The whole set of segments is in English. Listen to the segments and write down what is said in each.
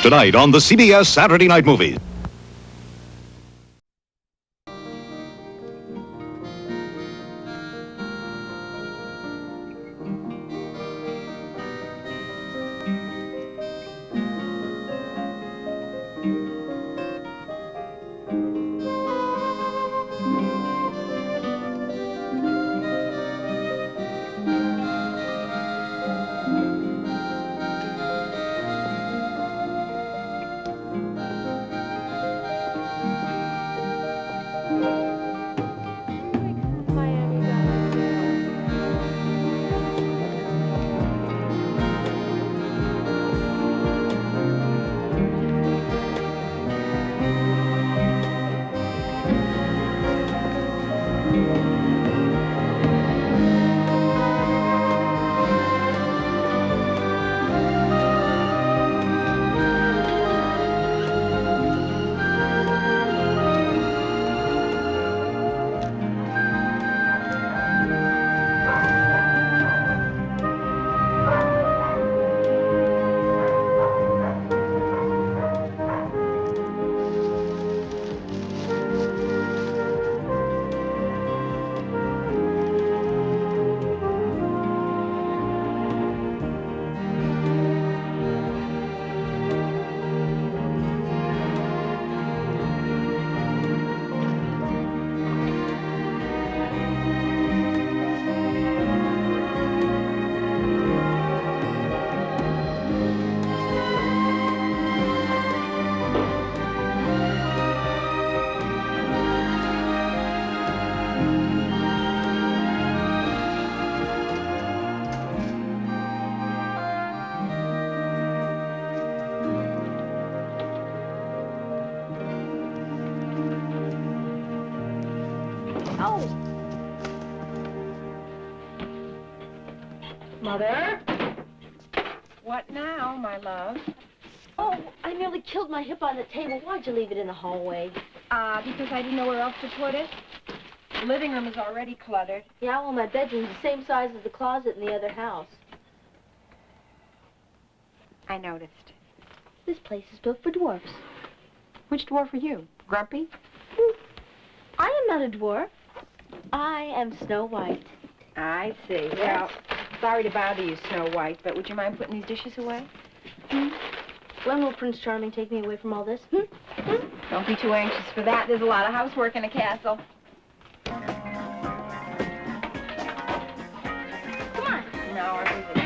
Tonight on the CBS Saturday Night Movies. Mother? What now, my love? Oh, I nearly killed my hip on the table. Why'd you leave it in the hallway? Because I didn't know where else to put it. The living room is already cluttered. Yeah, well, my bedroom's the same size as the closet in the other house. I noticed. This place is built for dwarfs. Which dwarf are you? Grumpy? I am not a dwarf. I am Snow White. I see. Well, sorry to bother you, Snow White, but would you mind putting these dishes away? When will Prince Charming take me away from all this? Don't be too anxious for that. There's a lot of housework in a castle. Come on. No, our visit.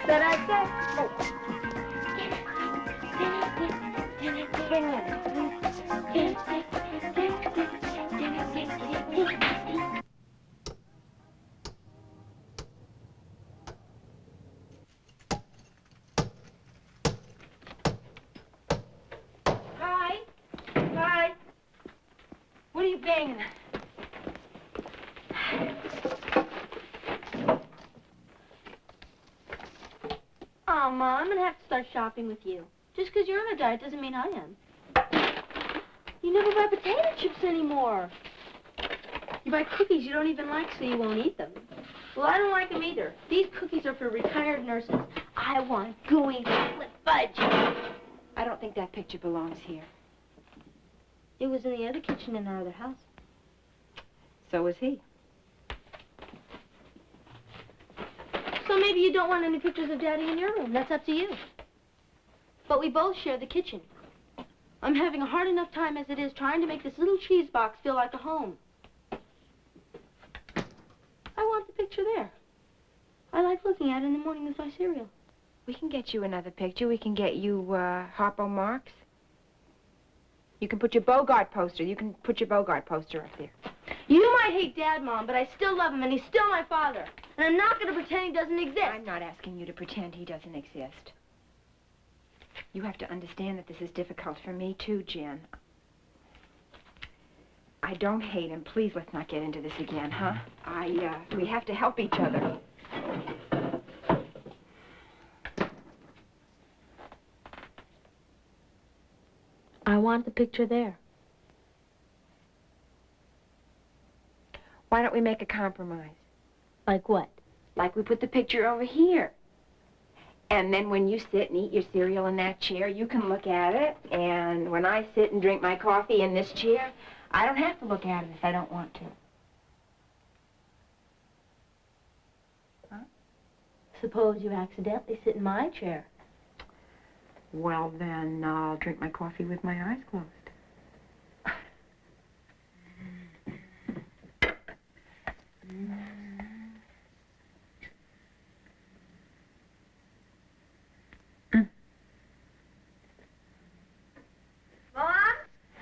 That I said. Hi. Hi. What are you banging? Oh, Mom, I'm going to have to start shopping with you. Just because you're on a diet doesn't mean I am. You never buy potato chips anymore. You buy cookies you don't even like, so you won't eat them. Well, I don't like them either. These cookies are for retired nurses. I want gooey chocolate fudge. I don't think that picture belongs here. It was in the other kitchen in our other house. So was he. So maybe you don't want any pictures of Daddy in your room. That's up to you. But we both share the kitchen. I'm having a hard enough time as it is trying to make this little cheese box feel like a home. I want the picture there. I like looking at it in the morning with my cereal. We can get you another picture. We can get you Harpo Marx. You can put your Bogart poster. You can put your Bogart poster up there. You might hate Dad, Mom, but I still love him, and he's still my father. And I'm not going to pretend he doesn't exist. I'm not asking you to pretend he doesn't exist. You have to understand that this is difficult for me, too, Jen. I don't hate him. Please, let's not get into this again, huh? We have to help each other. I want the picture there. Why Why don't we make a compromise? Like what? Like we put the picture over here. And then when you sit and eat your cereal in that chair, you can look at it. And when I sit and drink my coffee in this chair, I don't have to look at it if I don't want to. Huh? Suppose you accidentally sit in my chair. Well, then I'll drink my coffee with my eyes closed. Mom?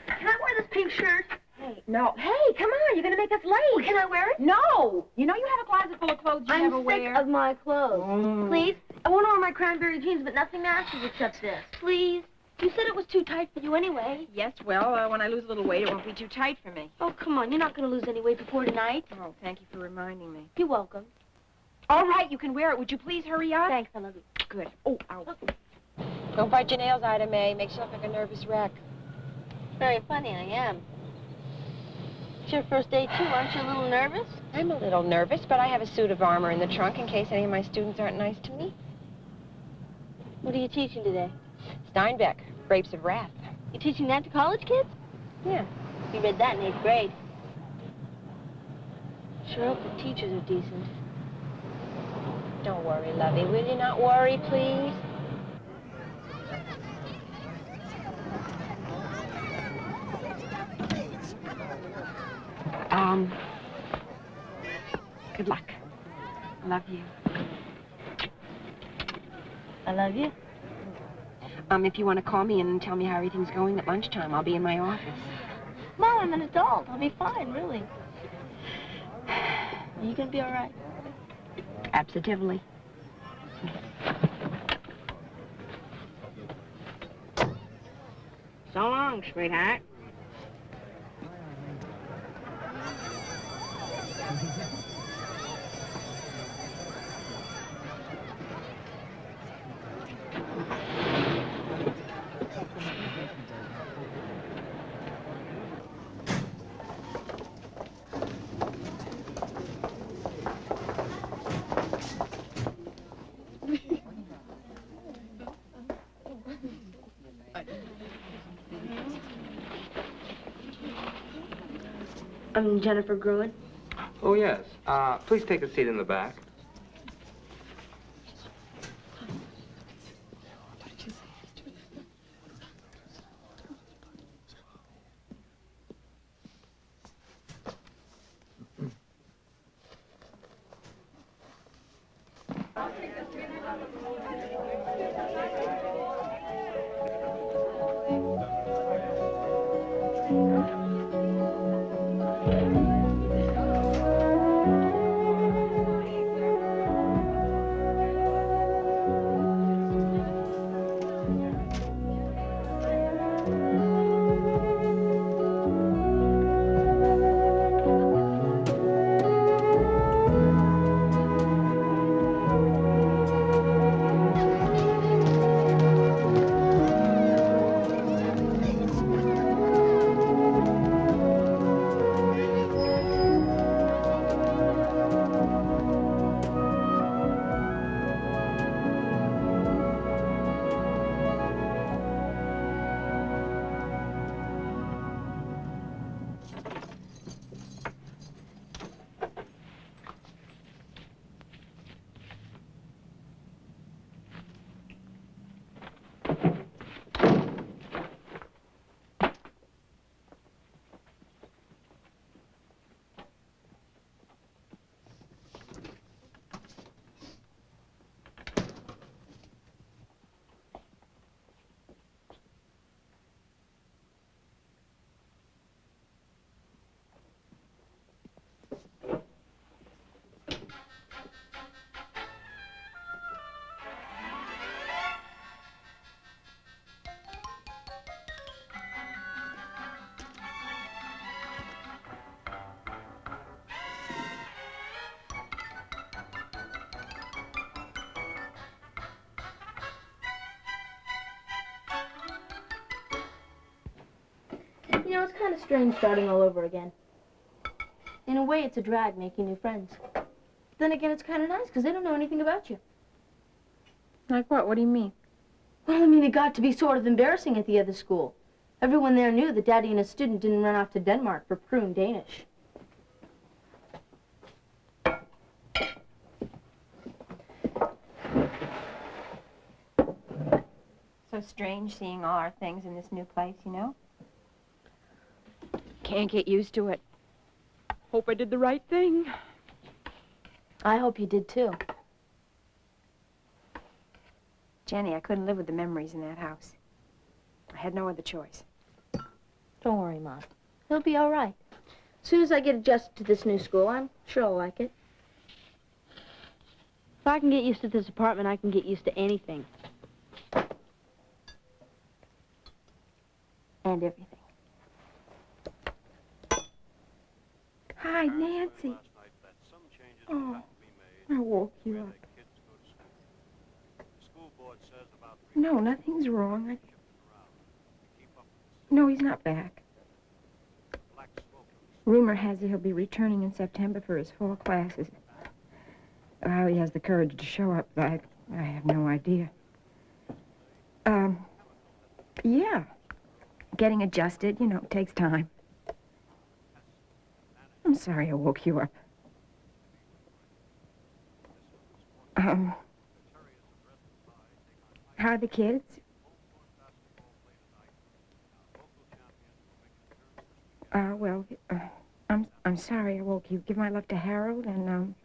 Can I wear this pink shirt? Hey, no. Hey, come on. You're going to make us late. Well, can I wear it? No. You know you have a closet full of clothes you never wear. I'm sick of my clothes. Mm. Please? I want to wear my cranberry jeans, but nothing matches except this. Please? You said it was too tight for you anyway. Yes, well, when I lose a little weight, it won't be too tight for me. Oh, come on. You're not going to lose any weight before tonight. Oh, thank you for reminding me. You're welcome. All right, you can wear it. Would you please hurry up? Thanks, I love you. Good. Oh, ow. Don't bite your nails, Ida Mae. Makes you look like a nervous wreck. Very funny, I am. It's your first day, too. Aren't you a little nervous? I'm a little nervous, but I have a suit of armor in the trunk in case any of my students aren't nice to me. What are you teaching today? Steinbeck, Grapes of Wrath. You teaching that to college kids? Yeah. You read that in 8th grade. Sure hope the teachers are decent. Don't worry, Lovey. Will you not worry, please? Good luck. Love you. I love you. If you want to call me and tell me how everything's going at lunchtime, I'll be in my office. Mom, I'm an adult. I'll be fine, really. Are you gonna be all right? Absolutely. So long, sweetheart. I'm Jennifer Gruen. Oh, yes. Please take a seat in the back. You know, it's kind of strange starting all over again. In a way, it's a drag making new friends. Then again, it's kind of nice because they don't know anything about you. Like what? What do you mean? Well, I mean, it got to be sort of embarrassing at the other school. Everyone there knew that Daddy and a student didn't run off to Denmark for Prune Danish. So strange seeing all our things in this new place, you know? Can't get used to it. Hope I did the right thing. I hope you did, too. Jenny, I couldn't live with the memories in that house. I had no other choice. Don't worry, Mom. It'll be all right. As soon as I get adjusted to this new school, I'm sure I'll like it. If I can get used to this apartment, I can get used to anything. And everything. Hi, Nancy. Oh, I woke you up. No, nothing's wrong. No, he's not back. Rumor has it he'll be returning in September for his fall classes. How he has the courage to show up, I have no idea. Yeah. Getting adjusted, you know, takes time. I'm sorry I woke you up. How are the kids? I'm sorry I woke you. Give my love to Harold, and,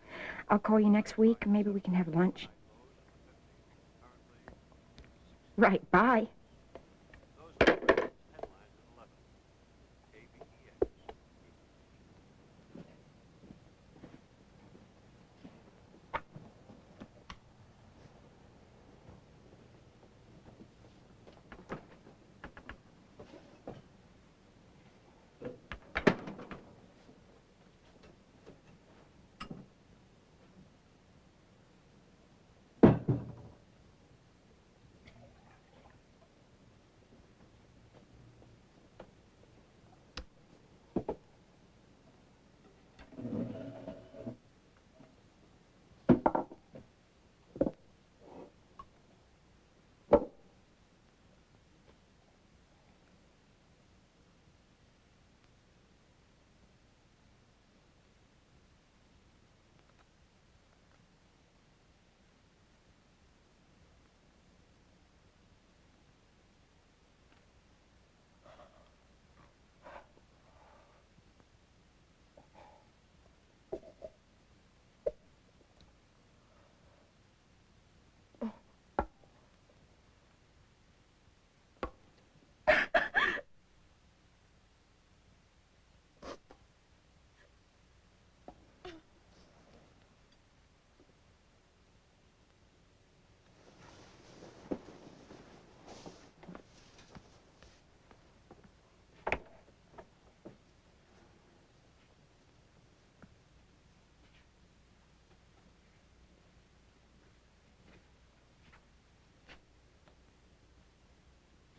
I'll call you next week. Maybe we can have lunch. Right, bye.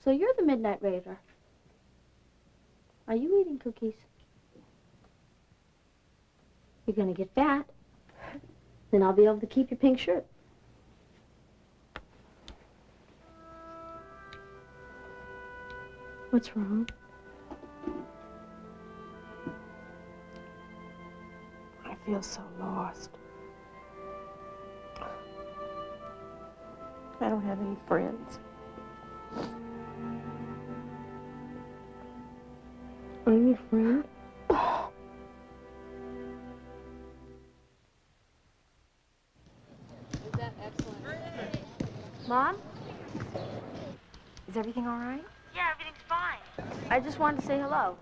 So you're the Midnight Raider. Are you eating cookies? You're gonna get fat. Then I'll be able to keep your pink shirt. What's wrong? I feel so lost. I don't have any friends. I'm your friend. Is that excellent? Mom? Is everything all right? Yeah, everything's fine. I just wanted to say hello.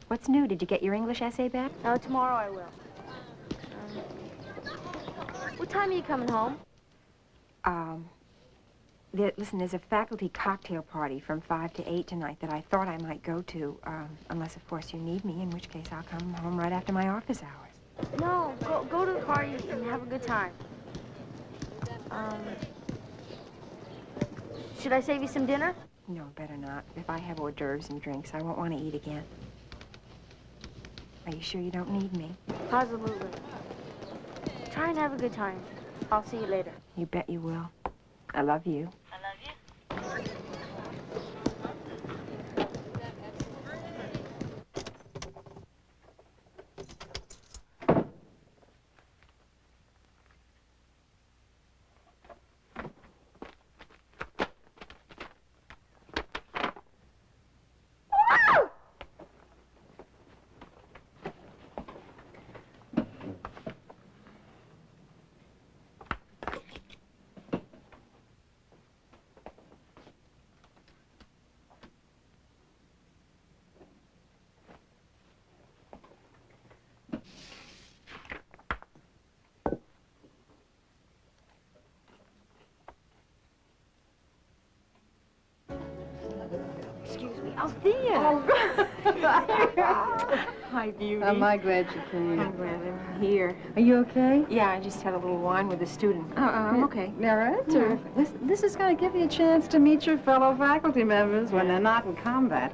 What's new? Did you get your English essay back? No, tomorrow I will. What time are you coming home? Listen, there's a faculty cocktail party from 5 to 8 tonight that I thought I might go to, unless, of course, you need me, in which case I'll come home right after my office hours. No, go to the party and have a good time. Should I save you some dinner? No, better not. If I have hors d'oeuvres and drinks, I won't want to eat again. Are you sure you don't need me? Positively. Try and have a good time. I'll see you later. You bet you will. I love you. I love you. Excuse me, Althea. Hi, beauty. Am I glad you came? I'm glad I'm here. Are you okay? Yeah, I just had a little wine with a student. I'm okay. All right, terrific. This is going to give you a chance to meet your fellow faculty members when they're not in combat.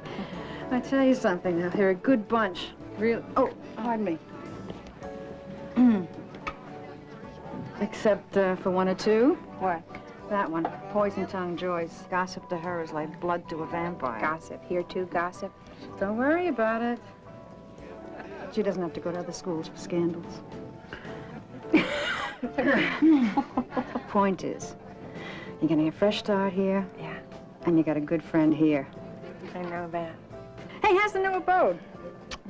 I tell you something now, they're a good bunch. Real. Oh, pardon me. Except for one or two. What? That one, poison-tongued Joyce. Gossip to her is like blood to a vampire. Gossip. Here, too, gossip. Don't worry about it. She doesn't have to go to other schools for scandals. Point is, you're gonna get a fresh start here, Yeah, and you got a good friend here. I know that. Hey, how's the new abode?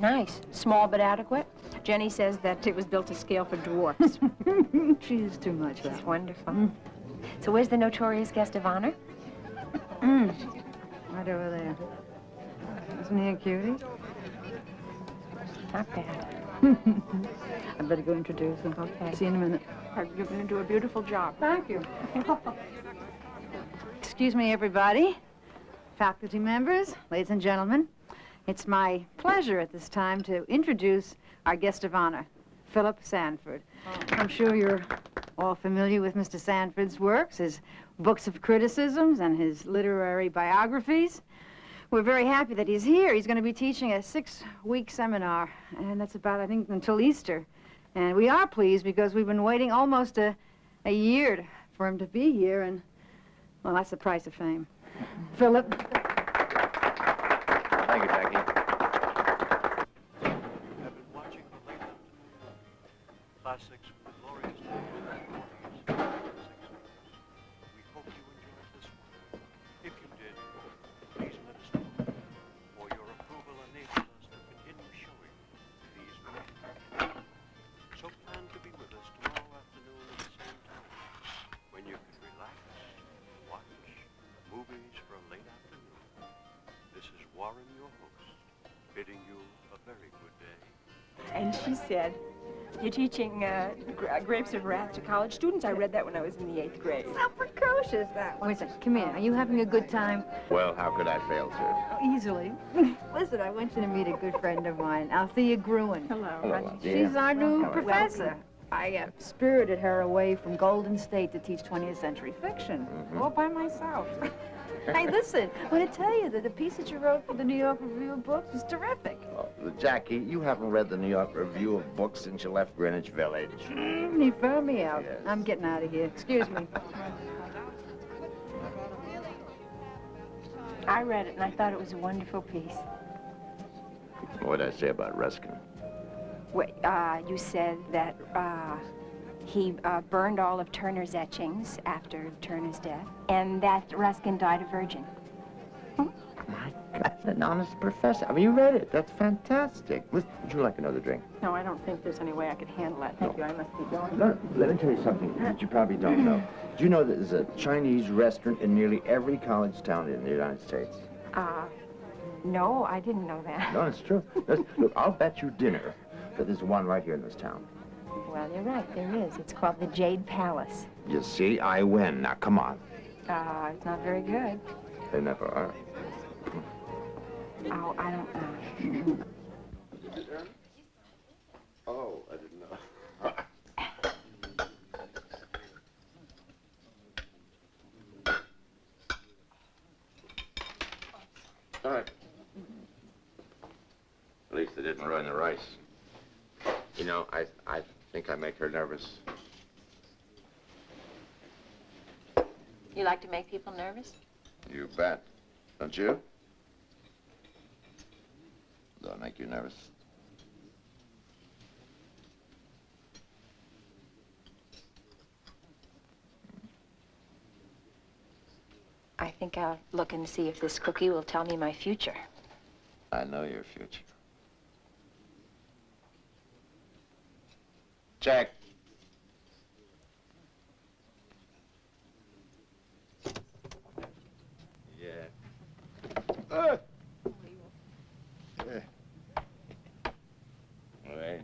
Nice. Small but adequate. Jenny says that it was built to scale for dwarfs. She's too much. It's wonderful. So where's the notorious guest of honor? Right over there. Isn't he a cutie? Not bad. I better go introduce him. Okay. See you in a minute. You're going to do a beautiful job. Thank you. Excuse me, everybody. Faculty members, ladies and gentlemen. It's my pleasure at this time to introduce our guest of honor, Philip Sanford. I'm sure you're all familiar with Mr. Sanford's works, his books of criticisms and his literary biographies. We're very happy that he's here. He's going to be teaching a 6-week seminar, and that's about, I think, until Easter. And we are pleased because we've been waiting almost a year for him to be here, and, well, that's the price of fame. Philip. Thank you, Jackie. Have been watching the late afternoon classics from the glorious days of the 40s. We hope you enjoyed this one. If you did, please let us know. For your approval enables us to continue showing these movies. So plan to be with us tomorrow afternoon at the same time, when you can relax, watch movies for a late afternoon. This is Warren, your host, bidding you a very good day. And she said, you're teaching Grapes of Wrath to college students? I read that when I was in the 8th grade. How precocious that was. Wait a second. Come here. Are you having a good time? Well, how could I fail, sir? Oh, easily. Listen, I want you to meet a good friend of mine, Althea Gruen. Hello. Hello, She's our new How are you? professor. I spirited her away from Golden State to teach 20th century fiction, all by myself. Hey, listen, I want to tell you that the piece that you wrote for the New York Review of Books was terrific. Oh, Jackie, you haven't read the New York Review of Books since you left Greenwich Village. He found me out. Yes. I'm getting out of here. Excuse me. I read it, and I thought it was a wonderful piece. What did I say about Ruskin? Wait, you said that he burned all of Turner's etchings after Turner's death, and that Ruskin died a virgin. My God, that's an honest professor. I mean, you read it. That's fantastic. Would you like another drink? No, I don't think there's any way I could handle that. Thank you. I must be going. No, let me tell you something that you probably don't know. Do you know that there's a Chinese restaurant in nearly every college town in the United States? No, I didn't know that. No, it's true. Look, I'll bet you dinner that there's one right here in this town. Well, you're right. There is. It's called the Jade Palace. You see, I win. Now, come on. It's not very good. They never are. Oh, I don't know. Oh, I didn't know. All right. At least they didn't ruin the rice. You know, I think I make her nervous. You like to make people nervous? You bet. Don't you? Do I make you nervous? I think I'll look and see if this cookie will tell me my future. I know your future. Check. Yeah. Wait.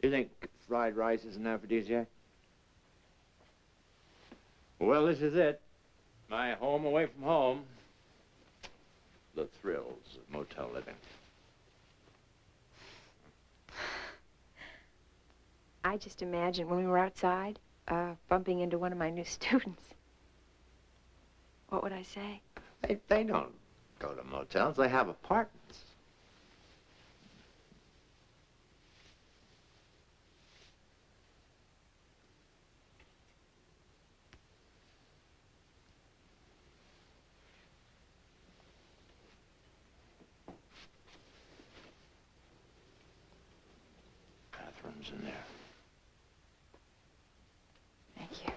You think fried rice is an aphrodisiac? Well, this is it. My home away from home. The thrills of motel living. I just imagined when we were outside, bumping into one of my new students. What would I say? They don't go to motels. They have apartments. Bathrooms in there. Thank you.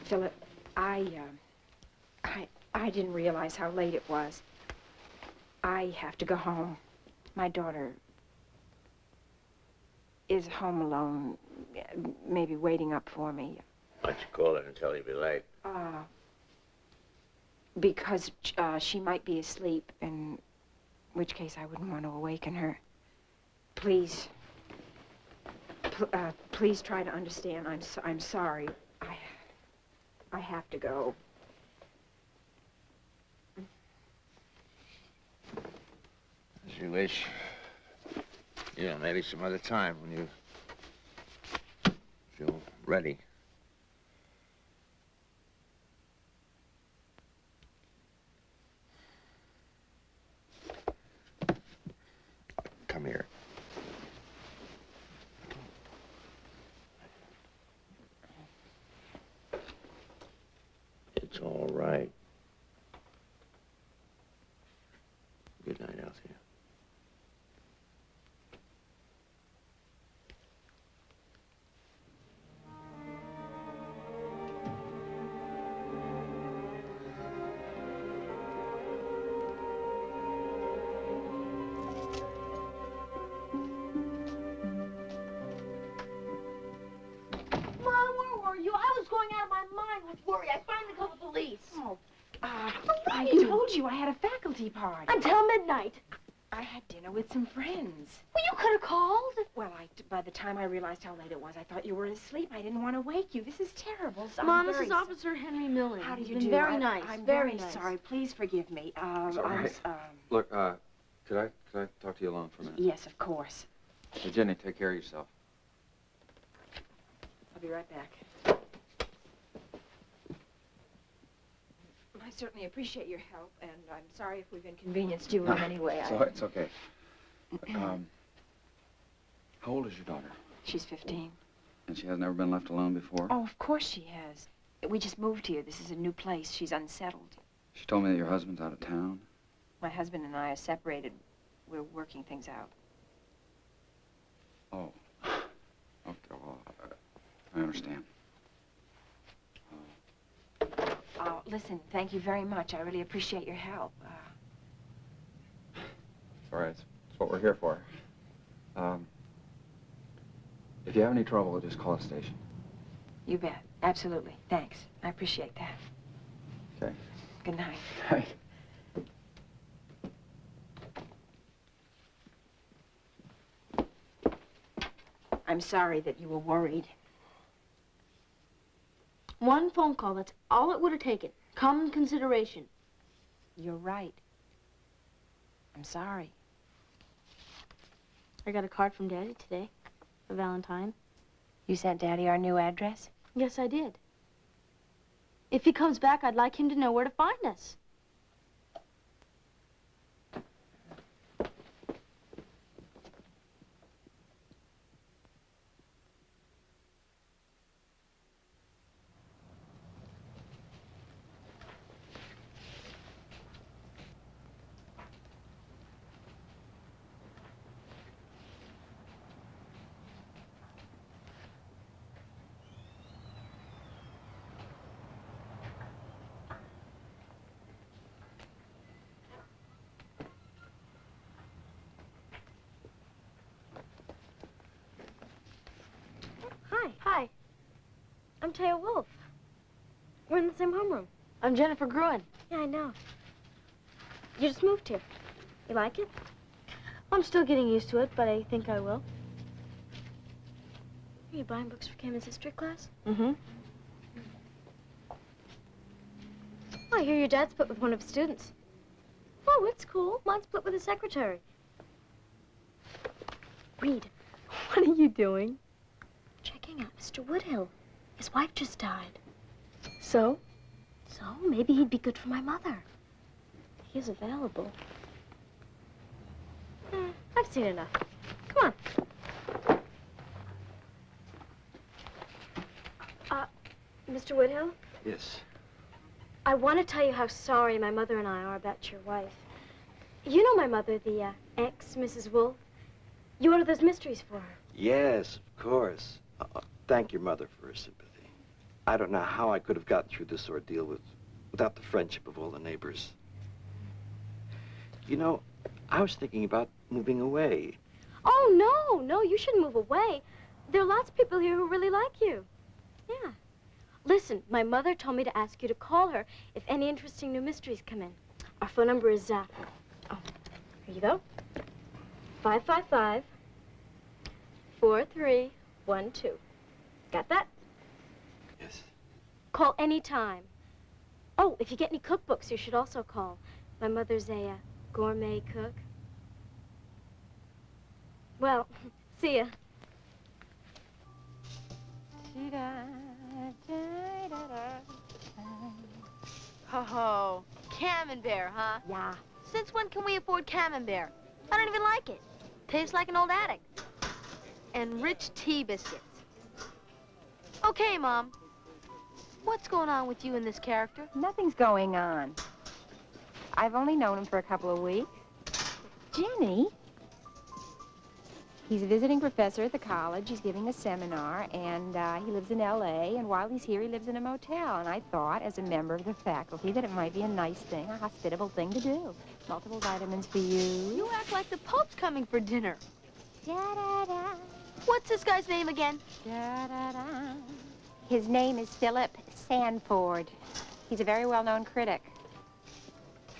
Philip, I didn't realize how late it was. I have to go home. My daughter is home alone, maybe waiting up for me. Why don't you call her and tell her you'll be late? Because she might be asleep, in which case I wouldn't want to awaken her. Please, please try to understand. I'm sorry. I have to go. As you wish. Yeah, maybe some other time when you feel ready. Come here. It's all right. Good night, Althea. Mom, where were you? I was going out of my mind with worry. I finally called the police. Oh, I told you I had a faculty party. Until midnight. I had dinner with some friends. Well, you could have called. Well, by the time I realized how late it was, I thought you were asleep. I didn't want to wake you. This is terrible. So Mom, I'm this very is Officer Henry Milling. How do He's you been do? very nice. I'm very very nice. sorry. Please forgive me. It's all right. Look, could I talk to you alone for a minute? Yes, of course. Hey, Jenny, take care of yourself. I'll be right back. I certainly appreciate your help, and I'm sorry if we've inconvenienced you in any way. It's okay. How old is your daughter? She's 15. And she has never been left alone before? Oh, of course she has. We just moved here. This is a new place. She's unsettled. She told me that your husband's out of town. My husband and I are separated. We're working things out. Oh. Okay, well, I understand. Oh, listen, thank you very much. I really appreciate your help. It's all right. It's what we're here for. If you have any trouble, just call the station. You bet. Absolutely. Thanks. I appreciate that. Okay. Good night. Hey. I'm sorry that you were worried. One phone call, that's all it would have taken. Common consideration. You're right. I'm sorry. I got a card from Daddy today, for Valentine. You sent Daddy our new address? Yes, I did. If he comes back, I'd like him to know where to find us. Hi. I'm Taya Wolf. We're in the same homeroom. I'm Jennifer Gruen. Yeah, I know. You just moved here. You like it? I'm still getting used to it, but I think I will. Are you buying books for Cameron's history class? Mm-hmm. Oh, I hear your dad split with one of his students. Oh, it's cool. Mine split with his secretary. Reed, what are you doing? Checking out Mr. Woodhill. His wife just died. So? So, maybe he'd be good for my mother. He is available. I've seen enough. Come on. Mr. Woodhill? Yes. I want to tell you how sorry my mother and I are about your wife. You know my mother, the ex-Mrs. Wolf? You ordered those mysteries for her. Yes, of course. Thank your mother for her sympathy. I don't know how I could have gotten through this ordeal without the friendship of all the neighbors. You know, I was thinking about moving away. Oh, no, you shouldn't move away. There are lots of people here who really like you. Yeah. Listen, my mother told me to ask you to call her if any interesting new mysteries come in. Our phone number is, here you go. 555-4312. Got that? Yes. Call any time. Oh, if you get any cookbooks, you should also call. My mother's a gourmet cook. Well, see ya. Oh, Camembert, huh? Yeah. Since when can we afford Camembert? I don't even like it. Tastes like an old addict. And rich tea biscuits. Okay, Mom. What's going on with you and this character? Nothing's going on. I've only known him for a couple of weeks. Jenny? He's a visiting professor at the college. He's giving a seminar, and he lives in L.A., and while he's here, he lives in a motel. And I thought, as a member of the faculty, that it might be a nice thing, a hospitable thing to do. Multiple vitamins for you. You act like the Pope's coming for dinner. Da-da-da. What's this guy's name again? Da-da-da. His name is Philip Sanford. He's a very well-known critic.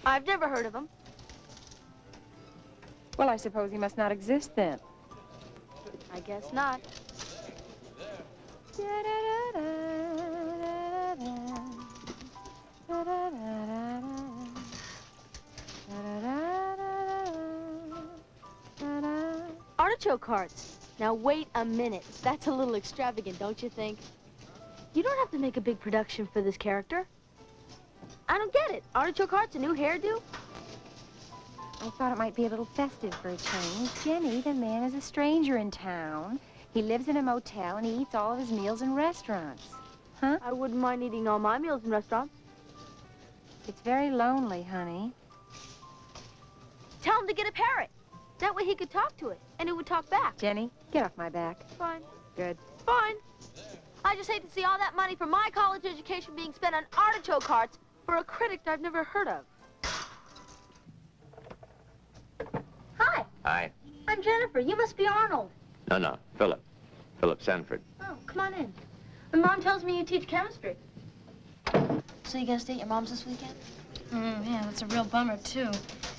I've never heard of him. Well, I suppose he must not exist then. I guess not. Artichoke hearts. Now wait a minute. That's a little extravagant, don't you think? You don't have to make a big production for this character. I don't get it. Artichoke hearts, a new hairdo? I thought it might be a little festive for a change. Jenny, the man is a stranger in town. He lives in a motel, and he eats all of his meals in restaurants. Huh? I wouldn't mind eating all my meals in restaurants. It's very lonely, honey. Tell him to get a parrot. That way he could talk to it, and it would talk back. Jenny, get off my back. Fine. Good. Fine. I just hate to see all that money for my college education being spent on artichoke hearts for a critic I've never heard of. Hi. Hi. I'm Jennifer. You must be Arnold. No, Philip. Philip Sanford. Oh, come on in. My mom tells me you teach chemistry. So you gonna stay at your mom's this weekend? Yeah, that's a real bummer, too.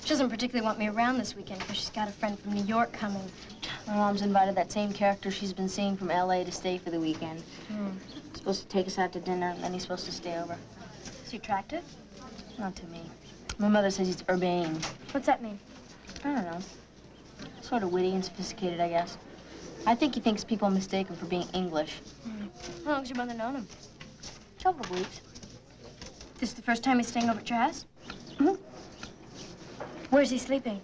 She doesn't particularly want me around this weekend because she's got a friend from New York coming. My mom's invited that same character she's been seeing from L.A. to stay for the weekend. He's supposed to take us out to dinner, and then he's supposed to stay over. Is he attractive? Not to me. My mother says he's urbane. What's that mean? I don't know. Sort of witty and sophisticated, I guess. I think he thinks people mistake him for being English. How long's your mother known him? Couple of weeks. This is the first time he's staying over at your house? Where's he sleeping?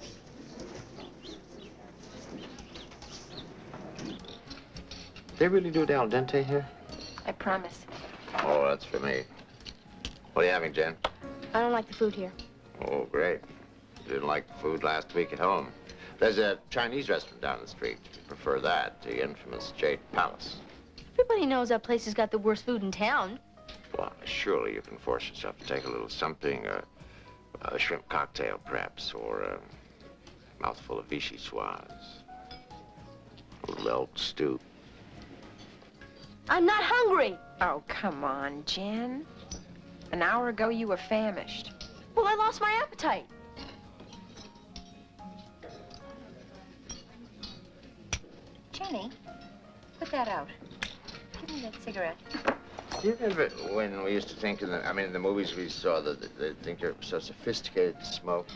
They really do it al dente here? I promise. Oh, that's for me. What are you having, Jen? I don't like the food here. Oh, great. You didn't like the food last week at home. There's a Chinese restaurant down the street. If you prefer that, the infamous Jade Palace. Everybody knows that place has got the worst food in town. Well, surely you can force yourself to take a little something, a shrimp cocktail, perhaps, or a mouthful of vichyssoise. A little elk stew. I'm not hungry. Oh, come on, Jen. An hour ago, you were famished. Well, I lost my appetite. Jenny, put that out. Give me that cigarette. Do you remember when we used to think in the movies we saw that they'd think you're so sophisticated to smoke?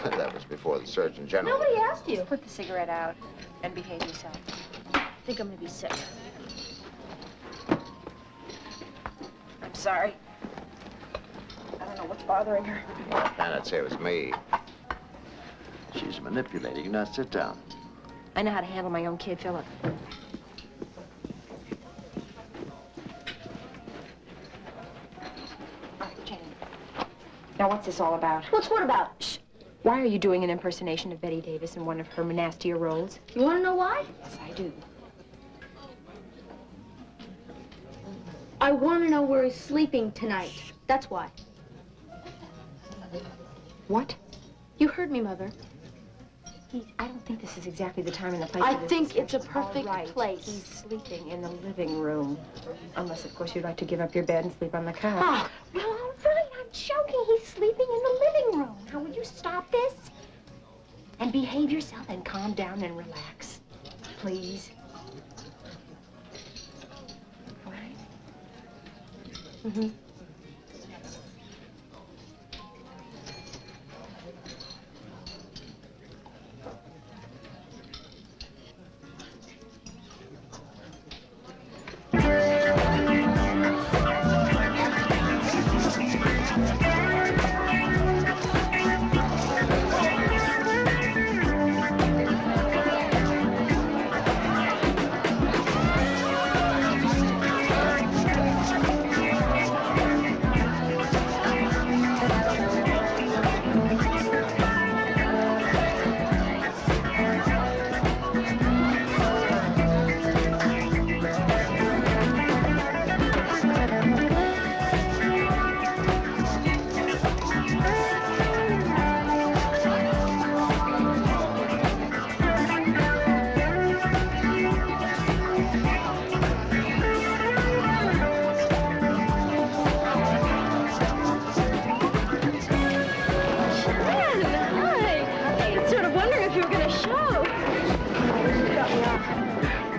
That was before the Surgeon General. Nobody asked you. Put the cigarette out and behave yourself. I think I'm gonna be sick. I'm sorry. I don't know what's bothering her. And I'd say it was me. She's manipulating. Now sit down. I know how to handle my own kid, Philip. All right, Jenny. Now, what's this all about? What's what about? Shh. Why are you doing an impersonation of Betty Davis in one of her monastia roles? You want to know why? Yes, I do. I want to know where he's sleeping tonight. That's why. What? You heard me, Mother. I don't think this is exactly the time and the place I for this think it's a discussion. perfect All right. place. He's sleeping in the living room. Unless, of course, you'd like to give up your bed and sleep on the couch. Ah. Well, all right, I'm joking. He's sleeping in the living room. Now, will you stop this? And behave yourself and calm down and relax. Please. All right? Mm-hmm.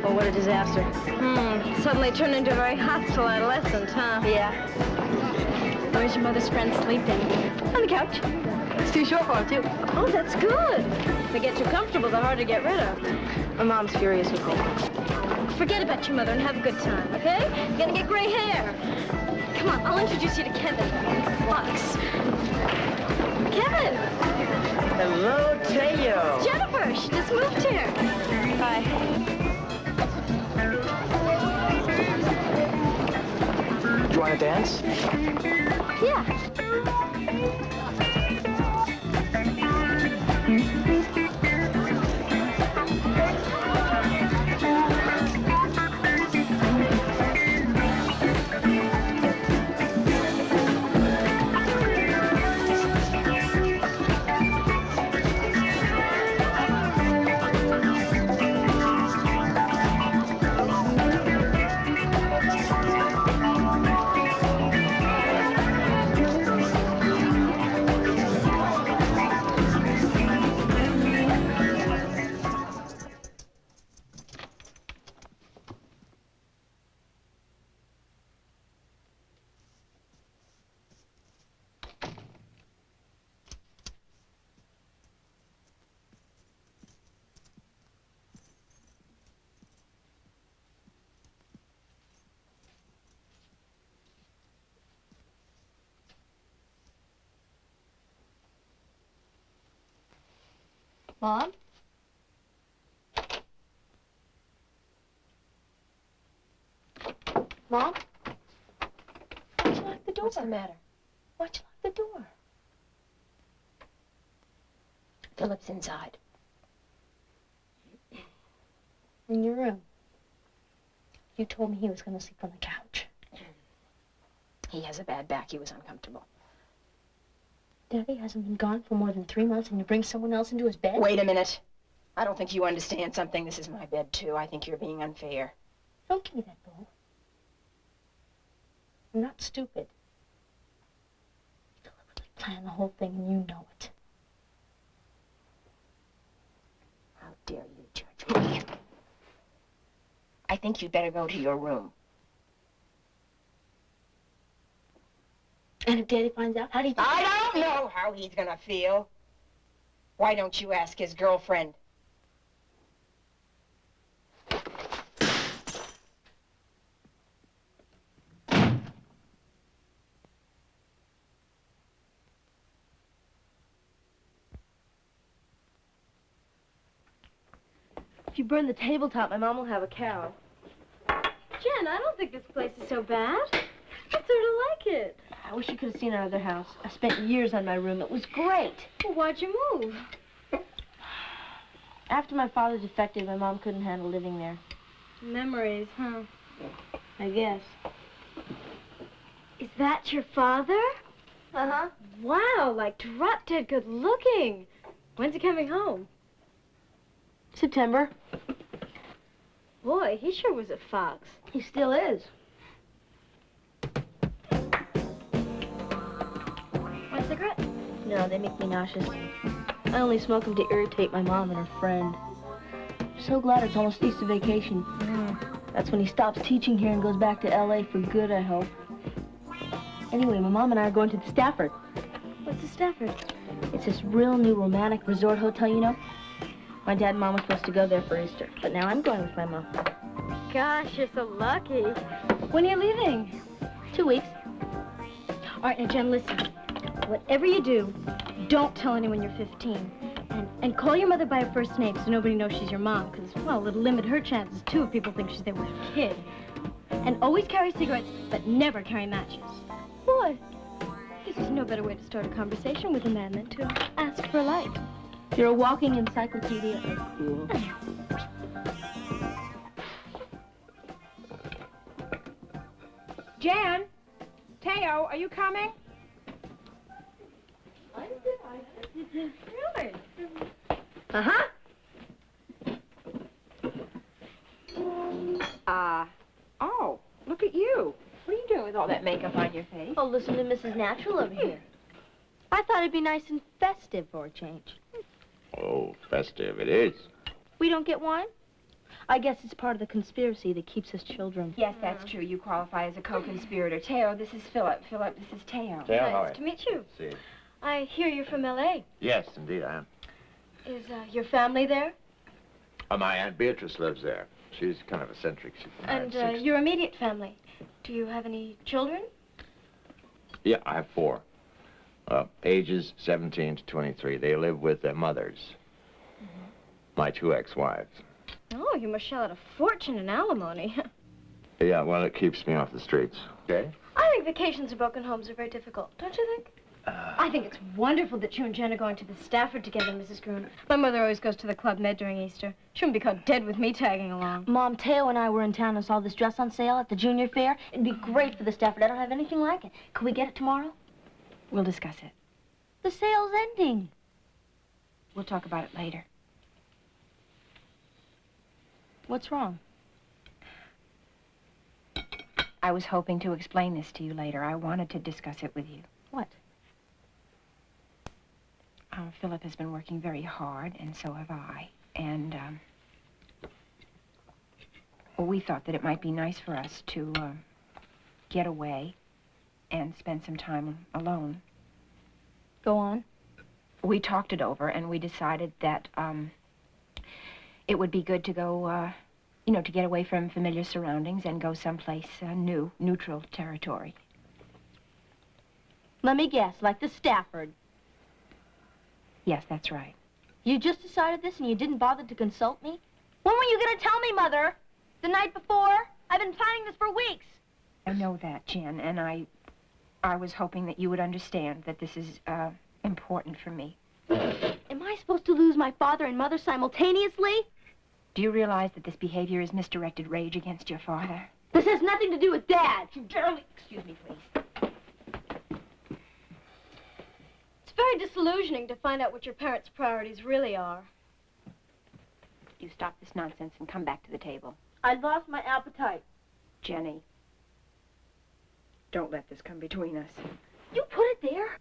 What a disaster. Suddenly turned into a very hostile adolescent, huh? Yeah. Where's your mother's friend sleeping? On the couch. It's too short for him, too. Oh, that's good. If they get too comfortable, they're hard to get rid of. My mom's furious with me. Forget about your mother and have a good time, okay? You're gonna get gray hair. Come on, I'll introduce you to Kevin. Lux. Kevin! Hello, Teo. It's Jennifer. She just moved here. Hi. Do you want to dance? Yeah. Mom? Mom? Why'd you lock the door? What's the matter? Why'd you lock the door? Philip's inside. In your room. You told me he was going to sleep on the couch. He has a bad back. He was uncomfortable. Daddy hasn't been gone for more than 3 months and you bring someone else into his bed? Wait a minute. I don't think you understand something. This is my bed, too. I think you're being unfair. Don't give me that bowl. I'm not stupid. You deliberately planned the whole thing and you know it. How dare you judge me? I think you'd better go to your room. And if Daddy finds out, how do you think... I don't know how he's gonna feel. Why don't you ask his girlfriend? If you burn the tabletop, my mom will have a cow. Jen, I don't think this place is so bad. I sort of like it. I wish you could have seen our other house. I spent years on my room. It was great. Well, why'd you move? After my father defected, my mom couldn't handle living there. Memories, huh? I guess. Is that your father? Uh-huh. Wow, like drop-dead good looking. When's he coming home? September. Boy, he sure was a fox. He still is. Want a cigarette? No, they make me nauseous. I only smoke them to irritate my mom and her friend. I'm so glad it's almost Easter vacation. That's when he stops teaching here and goes back to L.A. for good, I hope. Anyway, my mom and I are going to the Stafford. What's the Stafford? It's this real new romantic resort hotel, you know? My dad and Mom were supposed to go there for Easter, but now I'm going with my mom. Gosh, you're so lucky. When are you leaving? 2 weeks. All right, now, Jen, listen. Whatever you do, don't tell anyone you're 15. And call your mother by her first name so nobody knows she's your mom, because, well, it'll limit her chances, too, if people think she's there with a kid. And always carry cigarettes, but never carry matches. Boy, this is no better way to start a conversation with a man than to ask for a light. You're a walking encyclopedia of cool. Jan? Teo, are you coming? Really? Uh-huh. Oh, look at you. What are you doing with all that makeup on your face? Oh, listen to Mrs. Natural over here. I thought it'd be nice and festive for a change. Oh, festive it is. We don't get wine? I guess it's part of the conspiracy that keeps us children. Yes, that's true. You qualify as a co-conspirator. Teo, this is Philip. Philip, this is Teo. Teo, how are Nice to meet you. See. I hear you're from L.A. Yes, indeed I am. Is your family there? My Aunt Beatrice lives there. She's kind of eccentric. She's And your immediate family? Do you have any children? Yeah, I have 4. Ages 17 to 23. They live with their mothers. My 2 ex-wives. Oh, you must shell out a fortune in alimony. Yeah, well, it keeps me off the streets. Okay? I think vacations in broken homes are very difficult, don't you think? I think it's wonderful that you and Jen are going to the Stafford together, Mrs. Gruner. My mother always goes to the Club Med during Easter. She wouldn't be caught dead with me tagging along. Mom, Teo and I were in town and saw this dress on sale at the junior fair. It'd be great for the Stafford. I don't have anything like it. Could we get it tomorrow? We'll discuss it. The sale's ending. We'll talk about it later. What's wrong? I was hoping to explain this to you later. I wanted to discuss it with you. What? Philip has been working very hard, and so have I. And, well, we thought that it might be nice for us to, get away and spend some time alone. Go on. We talked it over, and we decided that, it would be good to go, you know, to get away from familiar surroundings and go someplace new, neutral territory. Let me guess, like the Stafford. Yes, that's right. You just decided this and you didn't bother to consult me? When were you going to tell me, Mother? The night before? I've been planning this for weeks. I know that, Jen, and I was hoping that you would understand that this is, important for me. Am I supposed to lose my father and mother simultaneously? Do you realize that this behavior is misdirected rage against your father? This has nothing to do with Dad. Excuse me, please. It's very disillusioning to find out what your parents' priorities really are. You stop this nonsense and come back to the table. I lost my appetite. Jenny, don't let this come between us. You put it there?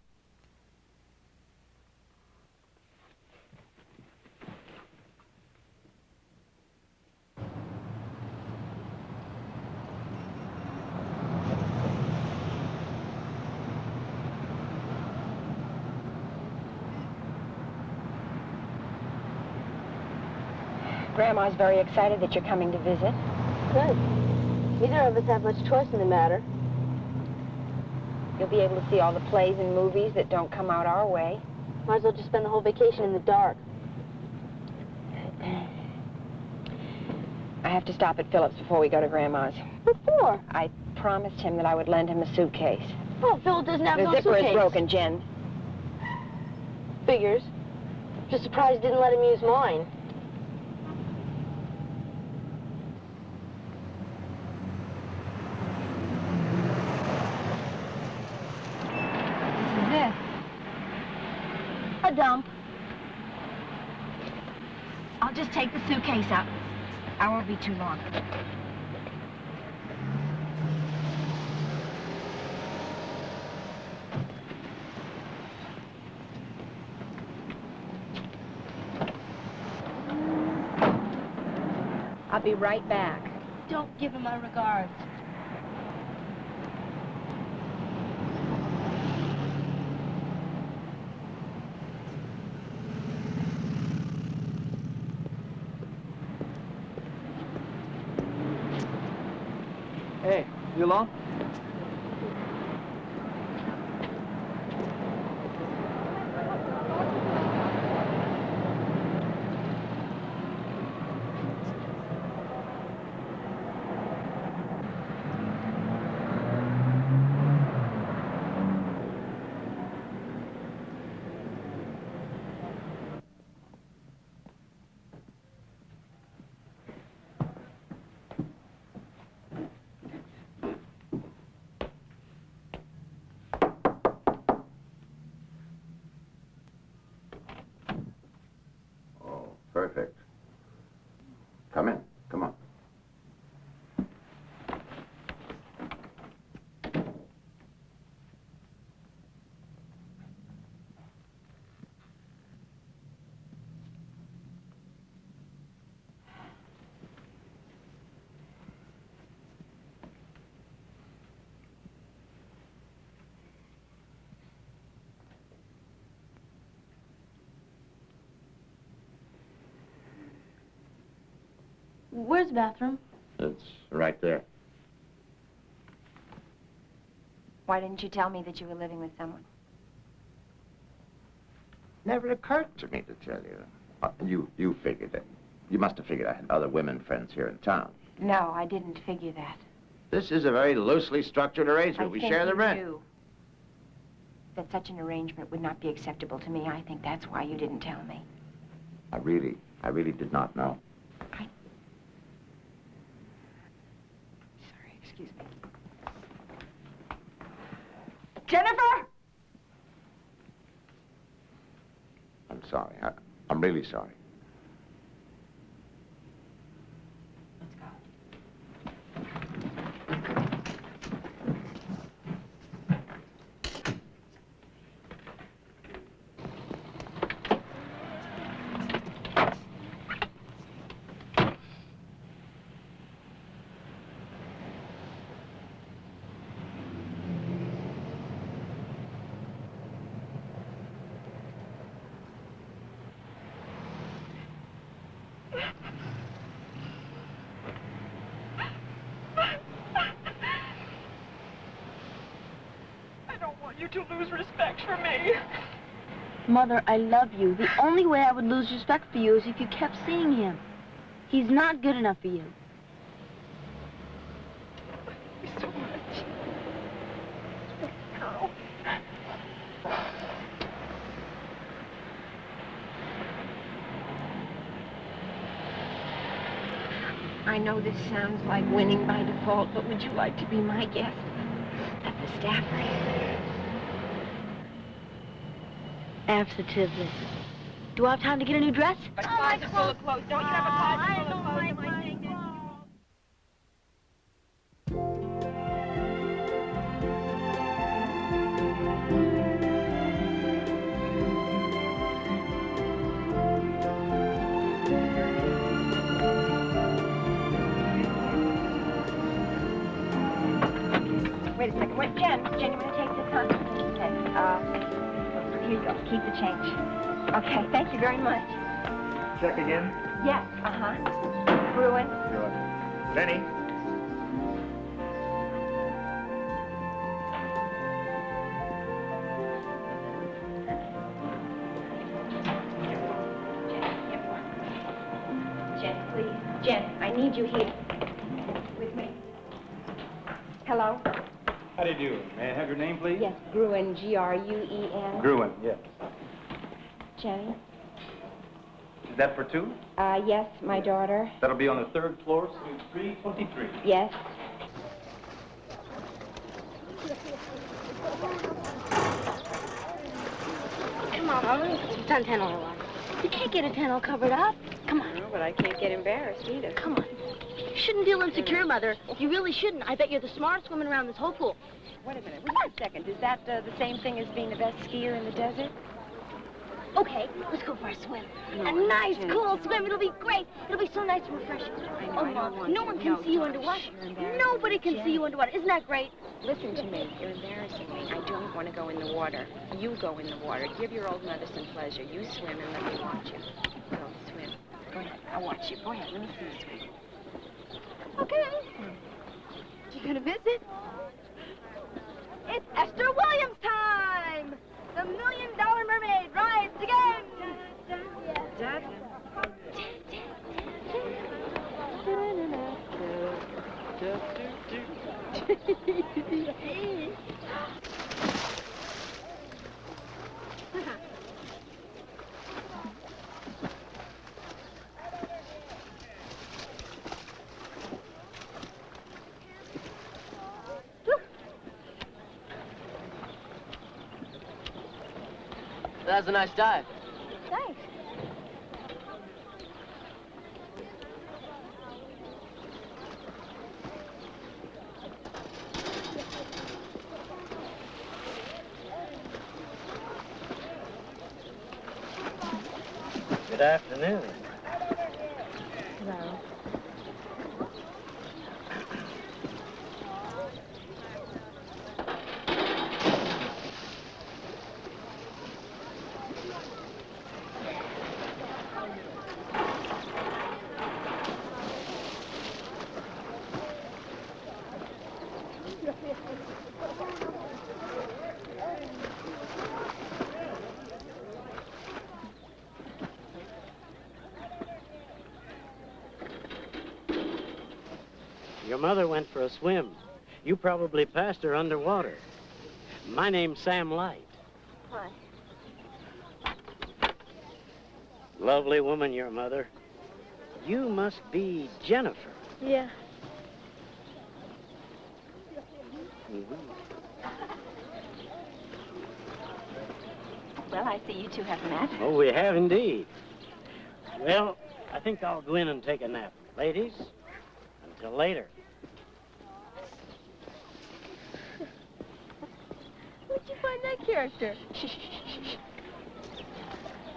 Grandma's very excited that you're coming to visit. Good. Neither of us have much choice in the matter. You'll be able to see all the plays and movies that don't come out our way. Might as well just spend the whole vacation in the dark. I have to stop at Philip's before we go to Grandma's. What for? I promised him that I would lend him a suitcase. Oh, Philip doesn't have The no zipper suitcase. is broken, Jen. Figures. Just surprised he didn't let him use mine. This. A dump. I'll just take the suitcase up. I won't be too long. I'll be right back. Don't give him my regards. Hey, you along? Perfect. Come in. Come on. Where's the bathroom? It's right there. Why didn't you tell me that you were living with someone? Never occurred to me to tell you. You figured it. You must have figured I had other women friends here in town. No, I didn't figure that. This is a very loosely structured arrangement. We share the rent. Knew that such an arrangement would not be acceptable to me. I think that's why you didn't tell me. I really did not know. Sorry, excuse me. Jennifer! I'm sorry. I'm really sorry. Let's go. I don't want you to lose respect for me. Mother, I love you. The only way I would lose respect for you is if you kept seeing him. He's not good enough for you. So much. Carl. I know this sounds like winning by default, but would you like to be my guest at the Stafford? Absolutely. Do I have time to get a new dress? A closet full of clothes. Don't you have a closet full of clothes? Am I saying that? Wait a second. Wait, Jen, you want to take this, huh? Okay. Here you go. Keep the change. Okay, thank you very much. Check again. Yes, Bruin. Good. Lenny. Jen, please. Jen, I need you here. With me. Hello? How do you do? May I have your name, please? Yes, Gruen, G-R-U-E-N. Gruen, yes. Jenny? Is that for two? Yes, my daughter. That'll be on the 3rd floor, suite 323. Yes. Come on, Mom. Let me put some suntan oil on. You can't get a tan all covered up. Come on. No, but I can't get embarrassed either. Come on. You shouldn't feel insecure, Mother. You really shouldn't. I bet you're the smartest woman around this whole pool. Wait a minute. Wait a second. Is that the same thing as being the best skier in the desert? Okay, let's go for a swim. No, A nice, Jen, cool no. swim. It'll be great. It'll be so nice and refreshing. I know, Oh, I don't Mom, want no to. one can see you underwater. You're embarrassing Nobody me, can Jen. see you underwater. Isn't that great? Listen to me. You're embarrassing me. I don't want to go in the water. You go in the water. Give your old mother some pleasure. You swim and let me watch you. Go swim. Go ahead. I'll watch you. Go ahead. Let me see you swim. Okay. You gonna visit? It's Esther Williams time! The $1 Million Mermaid rides again! Dad? That was a nice dive. Thanks. Good afternoon. Hello. Your mother went for a swim. You probably passed her underwater. My name's Sam Light. Hi. Lovely woman, your mother. You must be Jennifer. Yeah. Well, I see you two have met. Oh, we have indeed. Well, I think I'll go in and take a nap. Ladies, until later. Where'd you find that character?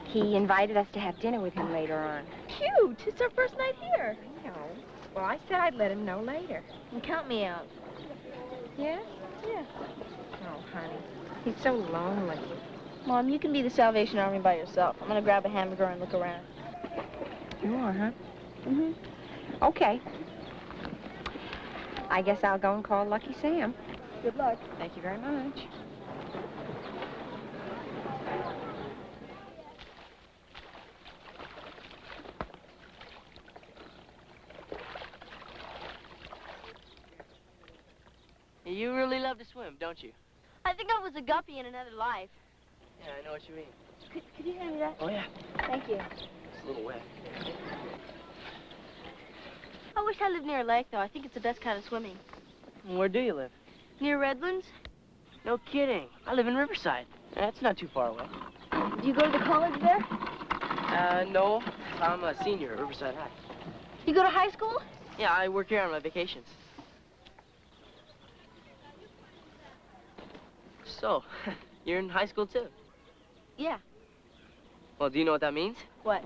He invited us to have dinner with him later on. Cute. It's our first night here. I know. Well, I said I'd let him know later. And count me out. Yeah? Yeah. Oh, honey. He's so lonely. Mom, you can be the Salvation Army by yourself. I'm gonna grab a hamburger and look around. You are, huh? Mm-hmm. Okay. I guess I'll go and call Lucky Sam. Good luck. Thank you very much. You really love to swim, don't you? I think I was a guppy in another life. Yeah, I know what you mean. Could you hand me that? Oh, yeah. Thank you. It's a little wet. I wish I lived near a lake, though. I think it's the best kind of swimming. Where do you live? Near Redlands? No kidding. I live in Riverside. That's not too far away. Do you go to the college there? No. I'm a senior at Riverside High. You go to high school? Yeah, I work here on my vacations. So, you're in high school, too? Yeah. Well, do you know what that means? What?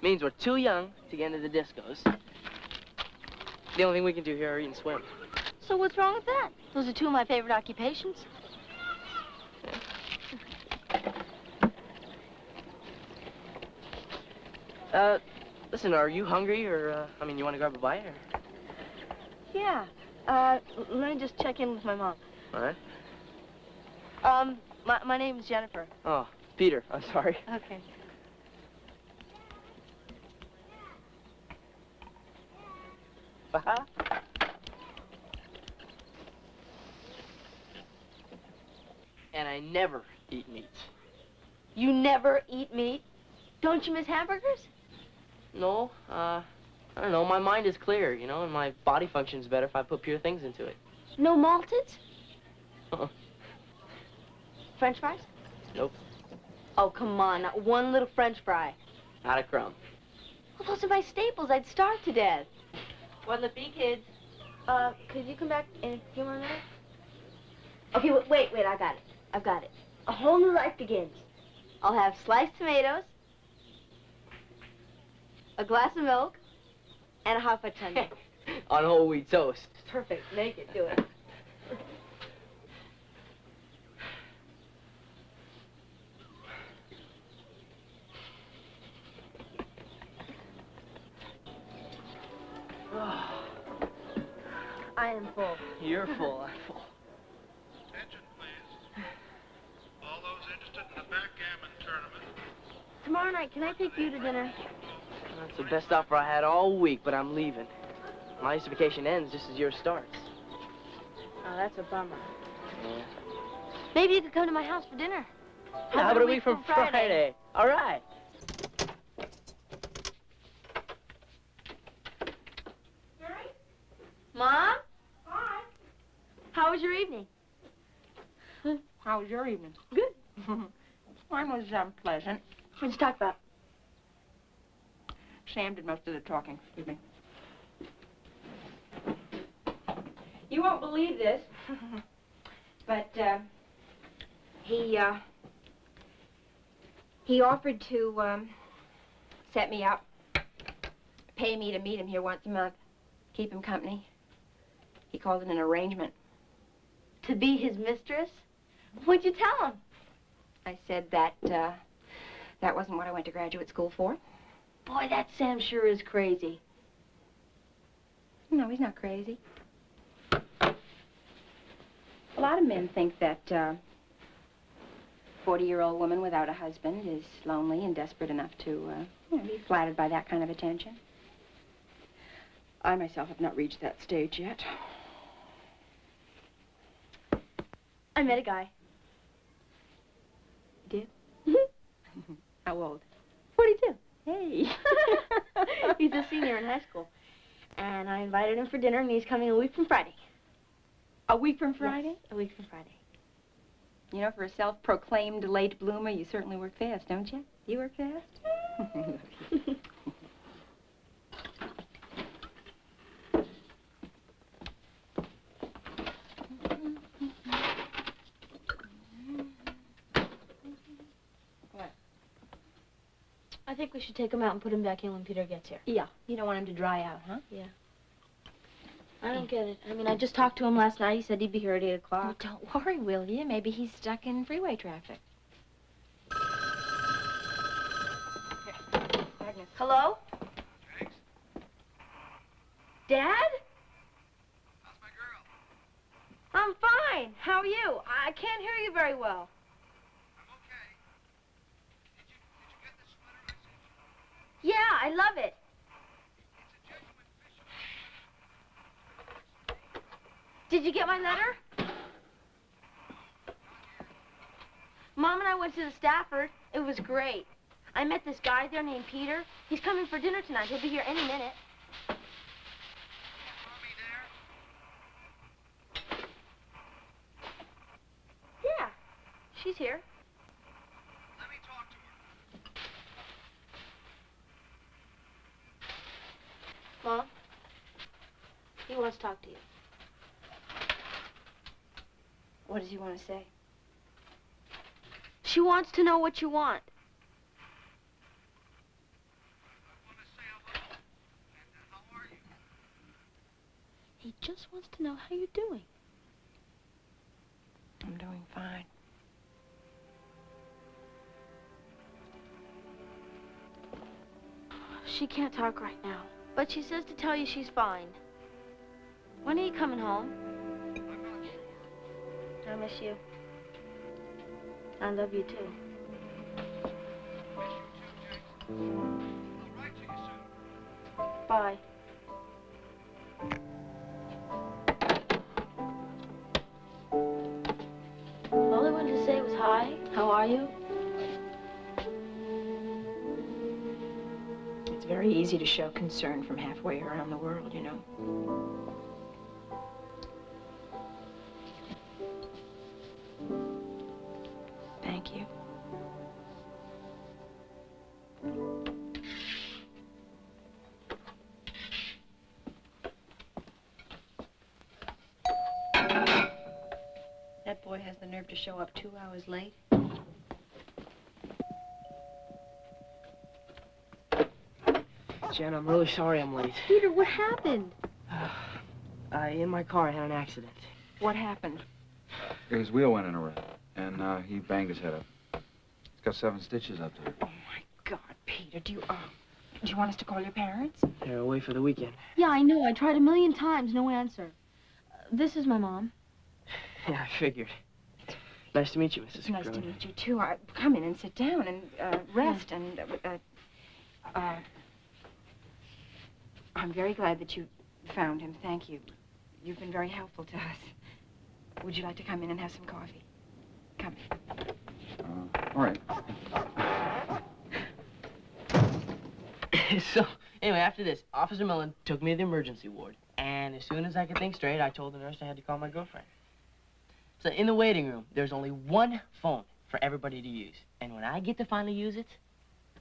Means we're too young to get into the discos. The only thing we can do here are eat and swim. So what's wrong with that? Those are two of my favorite occupations. Listen, are you hungry or, you want to grab a bite or? Yeah. Let me just check in with my mom. All right. My name's Jennifer. Oh, Peter, I'm sorry. Okay. And I never eat meat. You never eat meat? Don't you miss hamburgers? No, I don't know. My mind is clear, and my body functions better if I put pure things into it. No malteds? Uh-uh. French fries? Nope. Oh, come on. Not one little French fry. Not a crumb. Well, those are my staples. I'd starve to death. What'll it be, kids? Could you come back in a few more minutes? Okay, wait, I got it. I've got it. A whole new life begins. I'll have sliced tomatoes, a glass of milk, and a hot fudge sundae. On whole wheat toast. Perfect. Make it. Do it. I am full. You're full. I'm full. Attention, please. All those interested in the backgammon tournament. Tomorrow night, can I take you to dinner? That's the best offer I had all week, but I'm leaving. My Easter vacation ends just as yours starts. Oh, that's a bummer. Yeah. Maybe you could come to my house for dinner. How about a week from Friday? All right. Mom? Hi. How was your evening? How was your evening? Good. Mine was pleasant. What'd you talk about? Sam did most of the talking. Excuse me. You won't believe this, but he offered to set me up, pay me to meet him here once a month, keep him company. He called it an arrangement. To be his mistress? What'd you tell him? I said that that wasn't what I went to graduate school for. Boy, that Sam sure is crazy. No, he's not crazy. A lot of men think that 40-year-old woman without a husband is lonely and desperate enough to be flattered by that kind of attention. I myself have not reached that stage yet. I met a guy. You did? How old? 42. Hey. He's a senior in high school. And I invited him for dinner, and he's coming a week from Friday. A week from Friday? Yes, a week from Friday. You know, for a self-proclaimed late bloomer, you certainly work fast, don't you? You work fast? What? I think we should take him out and put him back in when Peter gets here. Yeah. You don't want him to dry out, huh? Yeah. I don't get it. I mean, I just talked to him last night. He said he'd be here at 8 o'clock. Oh, don't worry, will you? Maybe he's stuck in freeway traffic. Agnes. Hello? Thanks. Dad? How's my girl? I'm fine. How are you? I can't hear you very well. I'm okay. Did you get the sweater I sent you? Yeah, I love it. It's a genuine fish. Did you get my letter? Mom and I went to the Stafford. It was great. I met this guy there named Peter. He's coming for dinner tonight. He'll be here any minute. Yeah, she's here. Let me talk to her. Mom, he wants to talk to you. What does he want to say? She wants to know what you want. He just wants to know how you're doing. I'm doing fine. She can't talk right now, but she says to tell you she's fine. When are you coming home? I'm not sure. I miss you. I love you, too. I'll write to you soon. Bye. All I wanted to say was hi. How are you? It's very easy to show concern from halfway around the world, you know. Thank you. That boy has the nerve to show up 2 hours late. Jen, I'm really sorry I'm late. Peter, what happened? In my car, I had an accident. What happened? His wheel went in a rut, and he banged his head up. He's got 7 stitches up there. Oh, my God, Peter, do you want us to call your parents? They're away for the weekend. Yeah, I know. I tried 1,000,000 times. No answer. This is my mom. Yeah, I figured. Nice to meet you, Mrs. It's nice to Cronin. meet you, too. Come in and sit down and rest and... I'm very glad that you found him. Thank you. You've been very helpful to us. Would you like to come in and have some coffee? Come. All right. So, anyway, after this, Officer Millen took me to the emergency ward. And as soon as I could think straight, I told the nurse I had to call my girlfriend. So in the waiting room, there's only one phone for everybody to use. And when I get to finally use it,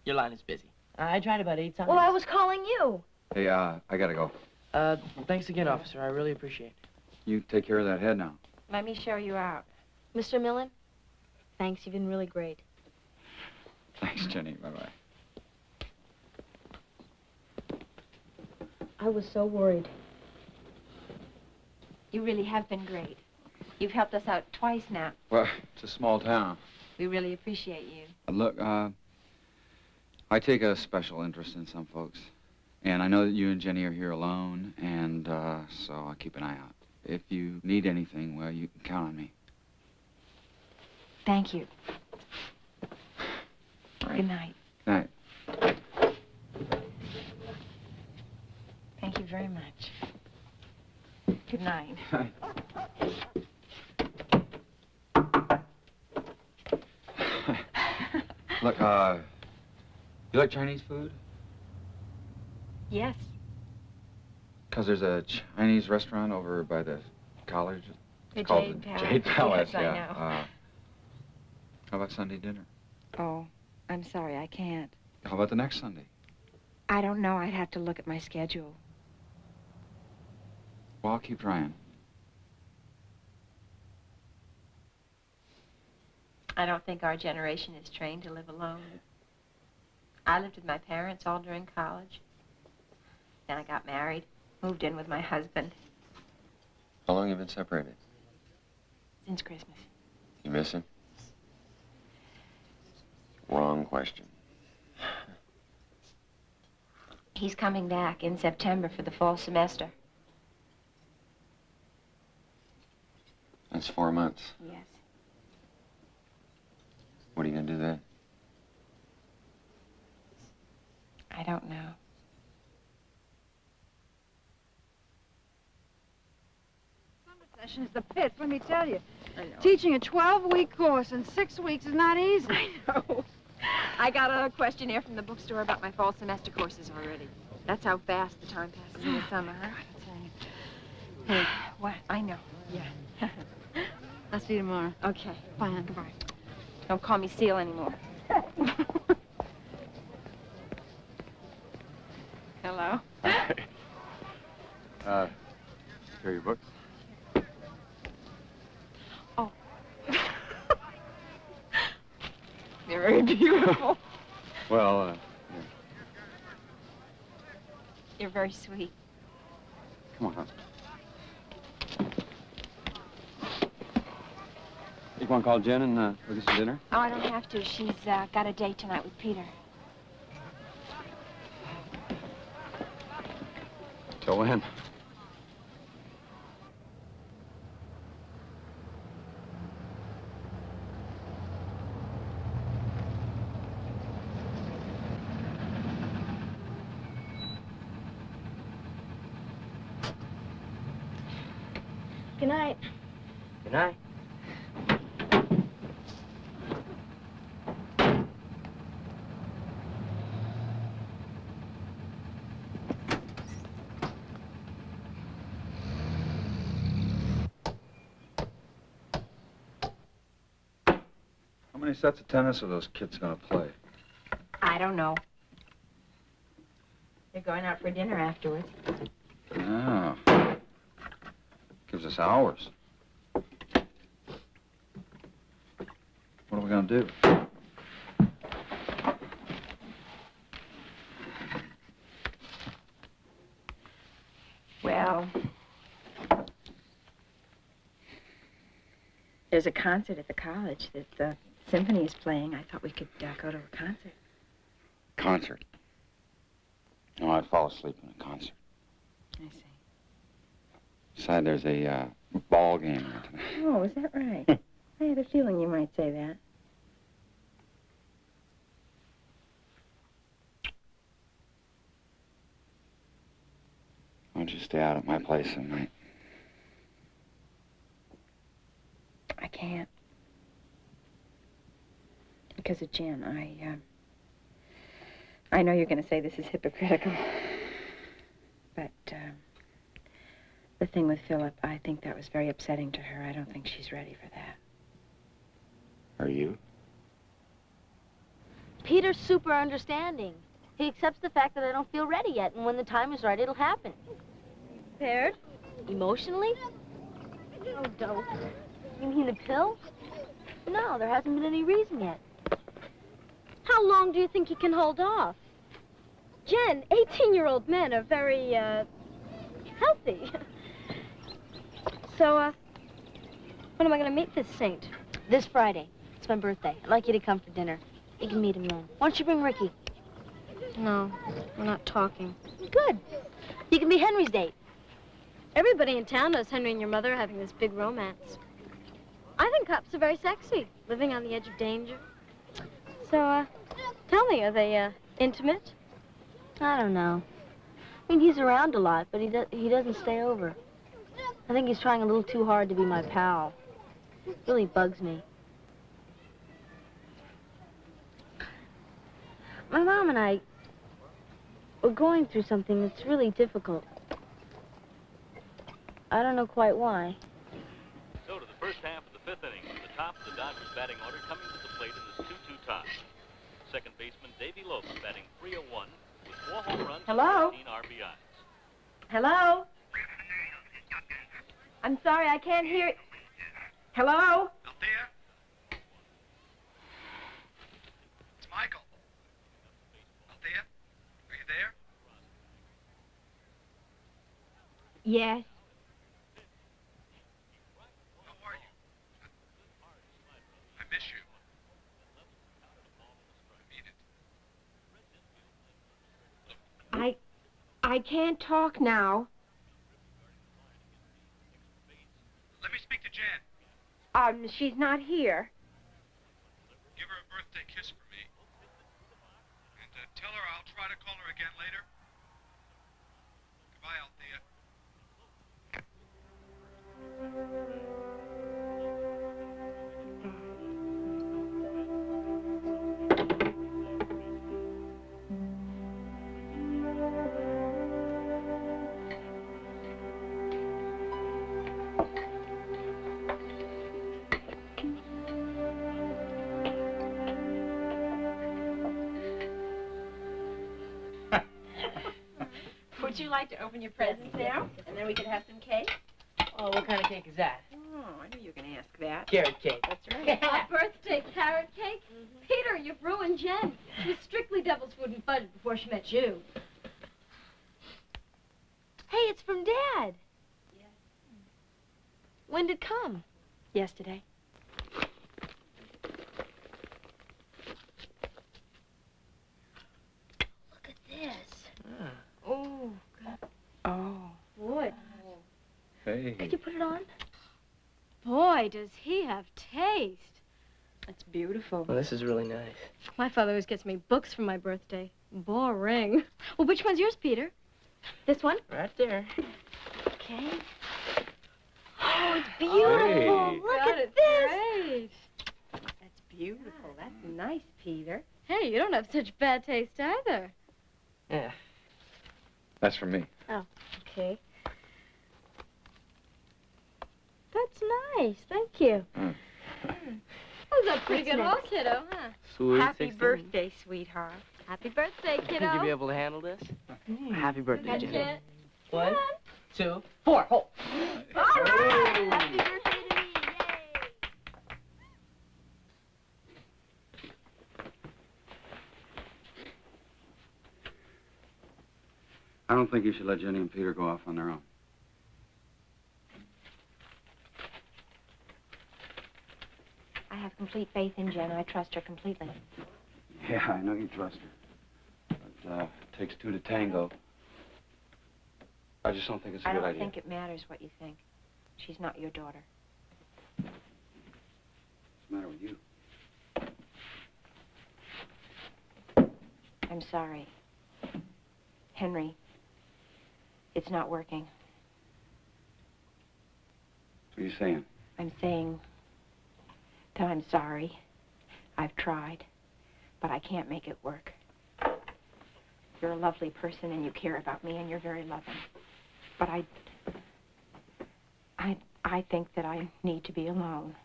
your line is busy. I tried about 8 times. Well, I was calling you. Hey, I gotta go. Thanks again, officer. I really appreciate it. You take care of that head now. Let me show you out. Mr. Millen, thanks. You've been really great. Thanks, Jenny. Bye-bye. I was so worried. You really have been great. You've helped us out twice now. Well, it's a small town. We really appreciate you. Look, I take a special interest in some folks. And I know that you and Jenny are here alone, and so I'll keep an eye out. If you need anything, well, you can count on me. Thank you. Good night. Good night. Thank you very much. Good night. Look, you like Chinese food? Yes. Because there's a Chinese restaurant over by the college. The It's called Jade the Palace. Jade Palace, Yes, I yeah. know. How about Sunday dinner? Oh, I'm sorry, I can't. How about the next Sunday? I don't know. I'd have to look at my schedule. Well, I'll keep trying. I don't think our generation is trained to live alone. I lived with my parents all during college. Then I got married, moved in with my husband. How long have you been separated? Since Christmas. You miss him? Wrong question. He's coming back in September for the fall semester. That's 4 months. Yes. What are you gonna do then? I don't know. Session is the pits, let me tell you. I know. Teaching a 12-week course in 6 weeks is not easy. I know. I got a questionnaire from the bookstore about my fall semester courses already. That's how fast the time passes in the summer, huh? Hey, what? I know. Yeah. I'll see you tomorrow. Okay. Bye, hon. Goodbye. Don't call me Seal anymore. Hello. Here are your books. Oh. They're very beautiful. Well, You're very sweet. come on, hon. You want to call Jen and we'll get some dinner? Oh, I don't have to. She's got a date tonight with Peter. Till when? Good night. Good night. How many sets of tennis are those kids going to play? I don't know. They're going out for dinner afterwards. Oh. Gives us hours. What are we going to do? Well, there's a concert at the college that the symphony is playing. I thought we could go to a concert. Concert. No, I'd fall asleep in a concert. I see. Besides, there's a ball game tonight. Oh, is that right? I had a feeling you might say that. Why don't you stay out at my place tonight? I can't. Because of Jen. I know you're going to say this is hypocritical. But, the thing with Philip, I think that was very upsetting to her. I don't think she's ready for that. Are you? Peter's super understanding. He accepts the fact that I don't feel ready yet, and when the time is right, it'll happen. Prepared? Emotionally? Oh, dope. You mean the pill? No, there hasn't been any reason yet. How long do you think he can hold off? Jen, 18-year-old men are very, healthy. So, when am I going to meet this saint? This Friday. It's my birthday. I'd like you to come for dinner. You can meet him then. Why don't you bring Ricky? No, we're not talking. Good. You can be Henry's date. Everybody in town knows Henry and your mother are having this big romance. I think cops are very sexy, living on the edge of danger. So, tell me, are they, intimate? I don't know. I mean, he's around a lot, but he doesn't stay over. I think he's trying a little too hard to be my pal. It really bugs me. My mom and I, we're going through something that's really difficult. I don't know quite why. So to the first half of the fifth inning, the top of the Dodgers batting order coming to the plate in this 2-2 tie. Second baseman Davey Logan batting .301 with 4 home runs Hello? and 15 RBIs. Hello? I'm sorry, I can't hear... Hello? Althea? It's Michael. Althea? Are you there? Yes. How are you? I miss you. I mean it. I can't talk now. Let me speak to Jan. She's not here. Give her a birthday kiss for me. And tell her I'll try to call her again later. Goodbye, Althea. Would you like to open your presents now? And then we could have some cake? Oh, what kind of cake is that? Oh, I knew you were going to ask that. Carrot cake. That's right. A birthday carrot cake? Peter, you've ruined Jen. She was strictly devil's food and fudge before she met you. Hey, it's from Dad. Yeah. When did it come? Yesterday. Look at this. Oh, good. Oh. Boy. Hey. Could you put it on? Boy, does he have taste. That's beautiful. Well, this is really nice. My father always gets me books for my birthday. Boring. Well, which one's yours, Peter? This one? Right there. Okay. Oh, it's beautiful. Hey. Look God, at it's this. great. That's beautiful. That's nice, Peter. Hey, you don't have such bad taste either. Yeah. That's for me. Oh, okay. That's nice. Thank you. Mm. That was a pretty What's good haul, next? kiddo, huh? Sweet Happy 16. birthday, sweetheart. Happy birthday, Think kiddo. you'll be able to handle this? Happy birthday, That's Jenny. it. 1, 2, 4. Hold. All right. Happy birthday to me. Yay. I don't think you should let Jenny and Peter go off on their own. I have complete faith in Jen. I trust her completely. Yeah, I know you trust her. But it takes two to tango. I just don't think it's a I good don't idea. think it matters what you think. She's not your daughter. What's the matter with you? I'm sorry. Henry, it's not working. What are you saying? I'm saying that I'm sorry. I've tried, but I can't make it work. You're a lovely person and you care about me and you're very loving. But I think that I need to be alone.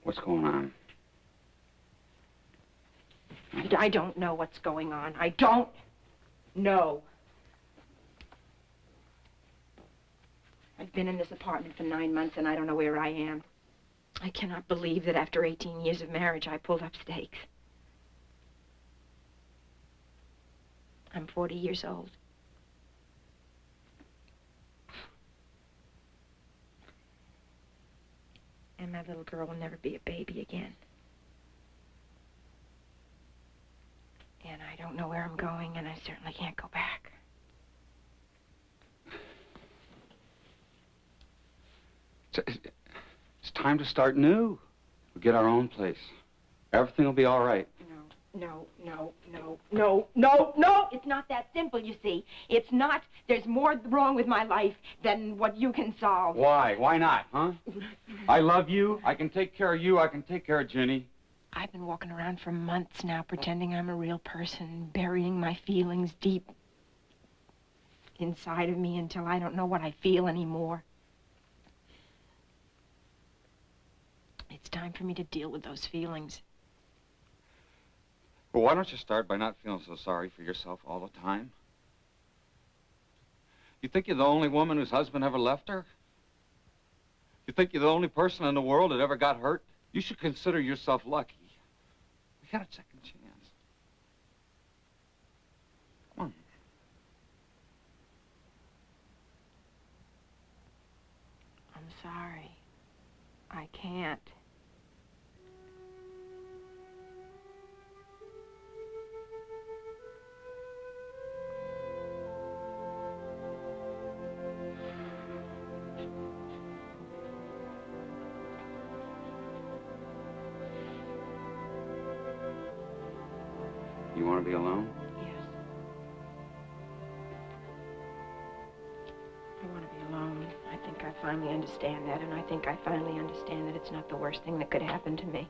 What's going on? I don't know what's going on. I don't know. I've been in this apartment for 9 months and I don't know where I am. I cannot believe that after 18 years of marriage, I pulled up stakes. I'm 40 years old. And my little girl will never be a baby again. And I don't know where I'm going, and I certainly can't go back. It's time to start new. We'll get our own place. Everything will be all right. No. It's not that simple, you see. It's not. There's more wrong with my life than what you can solve. Why? Why not, huh? I love you. I can take care of you. I can take care of Jenny. I've been walking around for months now pretending I'm a real person, burying my feelings deep inside of me until I don't know what I feel anymore. It's time for me to deal with those feelings. Well, why don't you start by not feeling so sorry for yourself all the time? You think you're the only woman whose husband ever left her? You think you're the only person in the world that ever got hurt? You should consider yourself lucky. We got a second chance. Come on. I'm sorry. I can't. You want to be alone? Yes. I want to be alone. I think I finally understand that, and I think I finally understand that it's not the worst thing that could happen to me.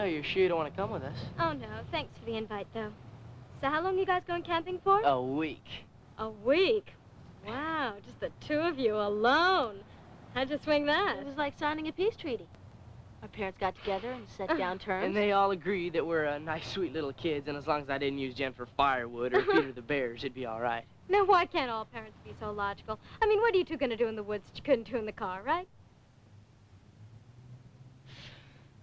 you're sure you don't want to come with us? Oh, no. Thanks for the invite, though. So how long are you guys going camping for? A week. A week? Wow, just the two of you alone. How'd you swing that? It was like signing a peace treaty. Our parents got together and set down terms. And they all agreed that we're nice, sweet little kids, and as long as I didn't use Jen for firewood or Peter the Bears, it'd be all right. Now, why can't all parents be so logical? I mean, what are you two going to do in the woods that you couldn't do in the car, right?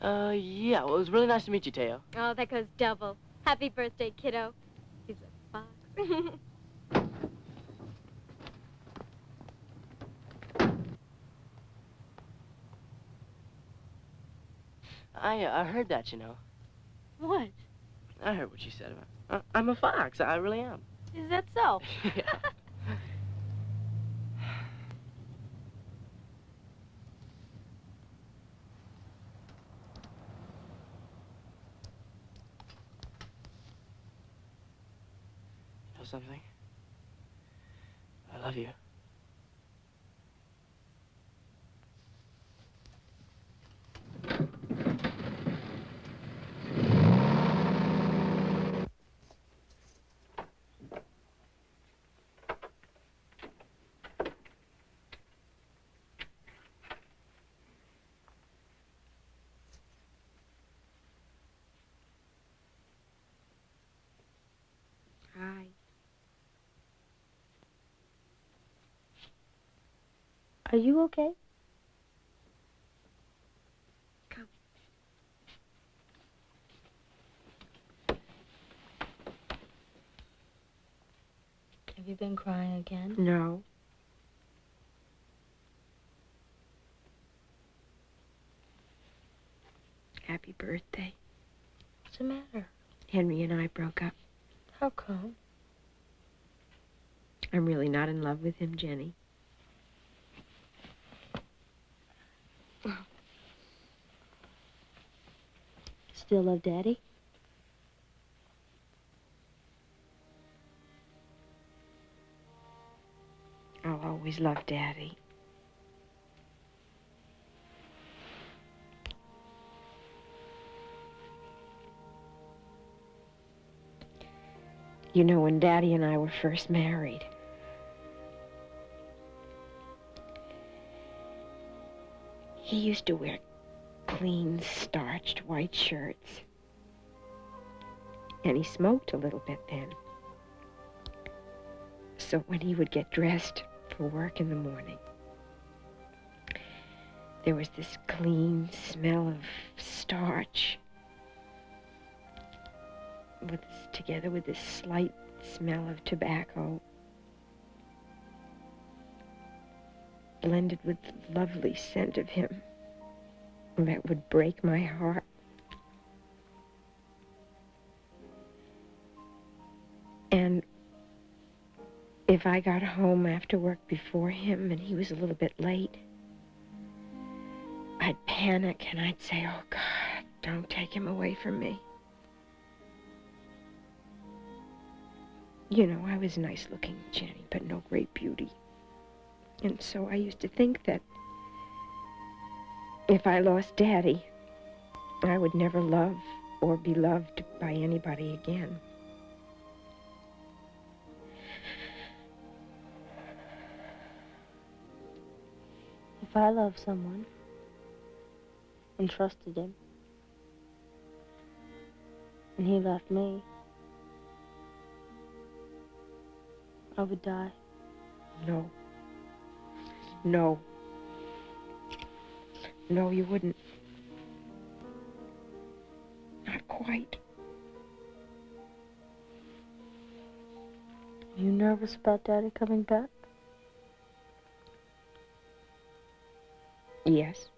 Yeah, well, it was really nice to meet you, Teo. Oh, that goes double. Happy birthday, kiddo. He's a fox. I heard that, you know. What? I heard what you said about I'm a fox. I really am. Is that so? Yeah. You know something? I love you. Hi. Are you okay? Come. Have you been crying again? No. Happy birthday. What's the matter? Henry and I broke up. How come? I'm really not in love with him, Jenny. Still love Daddy? I'll always love Daddy. You know, when Daddy and I were first married, he used to wear clean, starched white shirts. And he smoked a little bit then. So when he would get dressed for work in the morning, there was this clean smell of starch together with this slight smell of tobacco, blended with the lovely scent of him that would break my heart. And if I got home after work before him and he was a little bit late, I'd panic and I'd say, "Oh, God, don't take him away from me." You know, I was nice looking, Jenny, but no great beauty. And so I used to think that if I lost Daddy, I would never love or be loved by anybody again. If I loved someone and trusted him, and he left me, I would die. No. No. No, you wouldn't. Not quite. Are you nervous about Daddy coming back? Yes.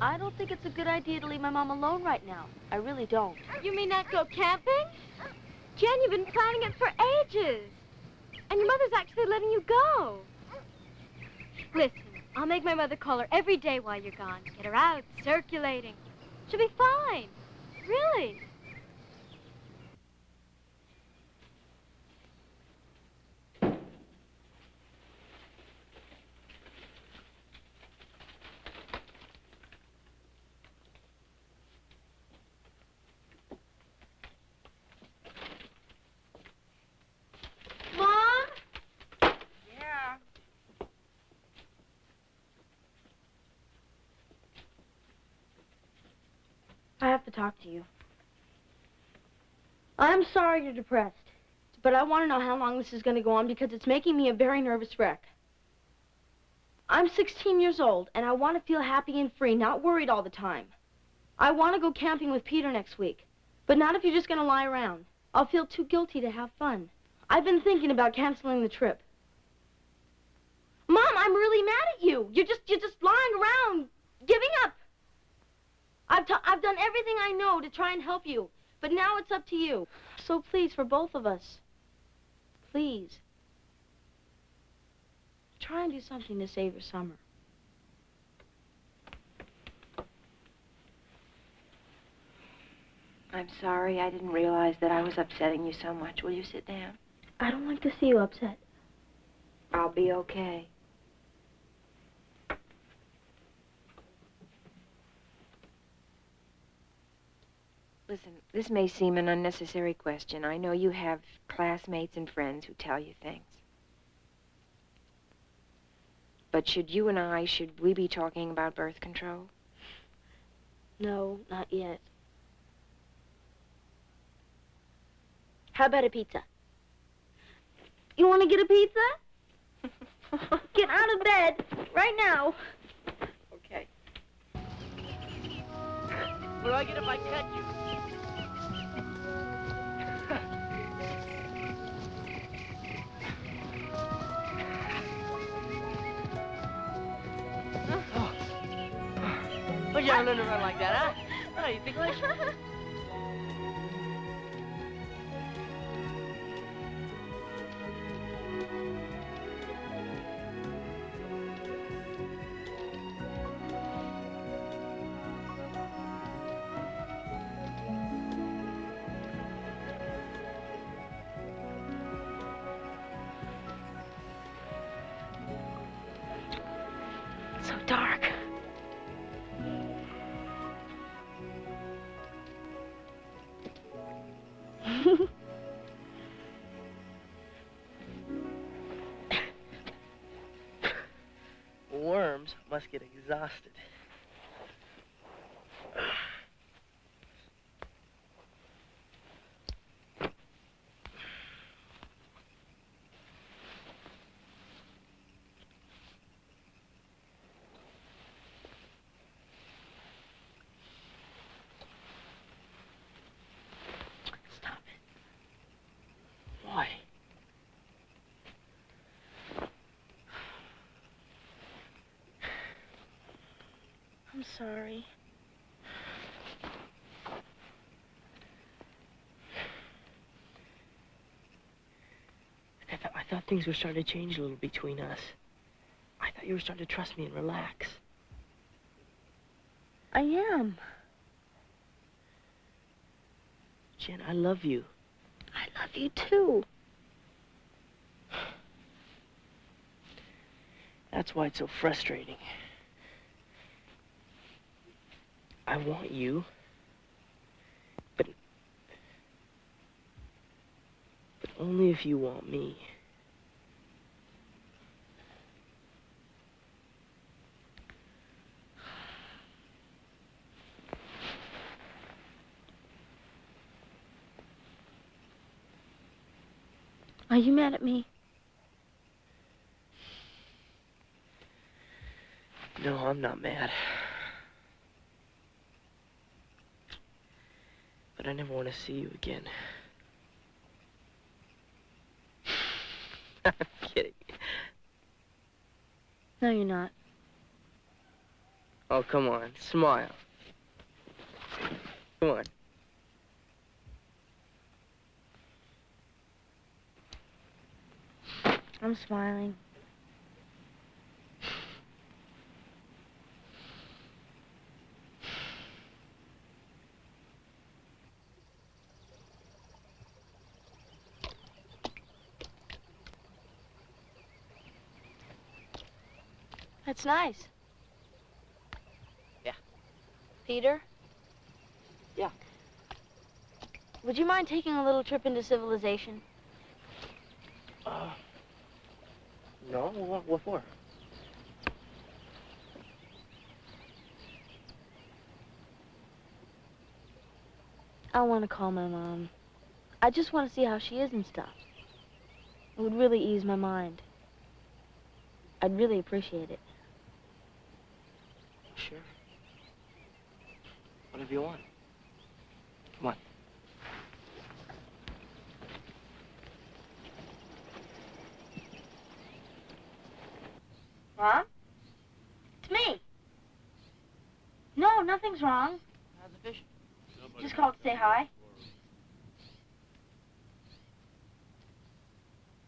I don't think it's a good idea to leave my mom alone right now. I really don't. You mean not go camping? Jen, you've been planning it for ages. And your mother's actually letting you go. Listen, I'll make my mother call her every day while you're gone. Get her out, circulating. She'll be fine. Really? Mom? Yeah. I have to talk to you. I'm sorry you're depressed, but I want to know how long this is going to go on because it's making me a very nervous wreck. I'm 16 years old, and I want to feel happy and free, not worried all the time. I want to go camping with Peter next week, but not if you're just going to lie around. I'll feel too guilty to have fun. I've been thinking about canceling the trip. Mom, I'm really mad at you. You're just lying around, giving up. I've done everything I know to try and help you, but now it's up to you. So please, for both of us, please, try and do something to save your summer. I'm sorry. I didn't realize that I was upsetting you so much. Will you sit down? I don't like to see you upset. I'll be okay. Listen, this may seem an unnecessary question. I know you have classmates and friends who tell you things. But should we be talking about birth control? No, not yet. How about a pizza? You want to get a pizza? Get out of bed right now. Okay. What do I get if I catch you? What you learn to run like that, huh? Oh, you think like... So dark. Worms must get exhausted. Stop it. Why? I'm sorry. I thought things were starting to change a little between us. I thought you were starting to trust me and relax. I am. Jen, I love you. I love you too. That's why it's so frustrating. I want you, but only if you want me. Are you mad at me? No, I'm not mad. But I never want to see you again. I'm kidding. No, you're not. Oh, come on. Smile. Come on. I'm smiling. That's nice. Yeah. Peter? Yeah. Would you mind taking a little trip into civilization? No, what for? I want to call my mom. I just want to see how she is and stuff. It would really ease my mind. I'd really appreciate it. Sure. Whatever you want. Come on. Mom? It's me. No, nothing's wrong. How's the fishing? Just called to say hi.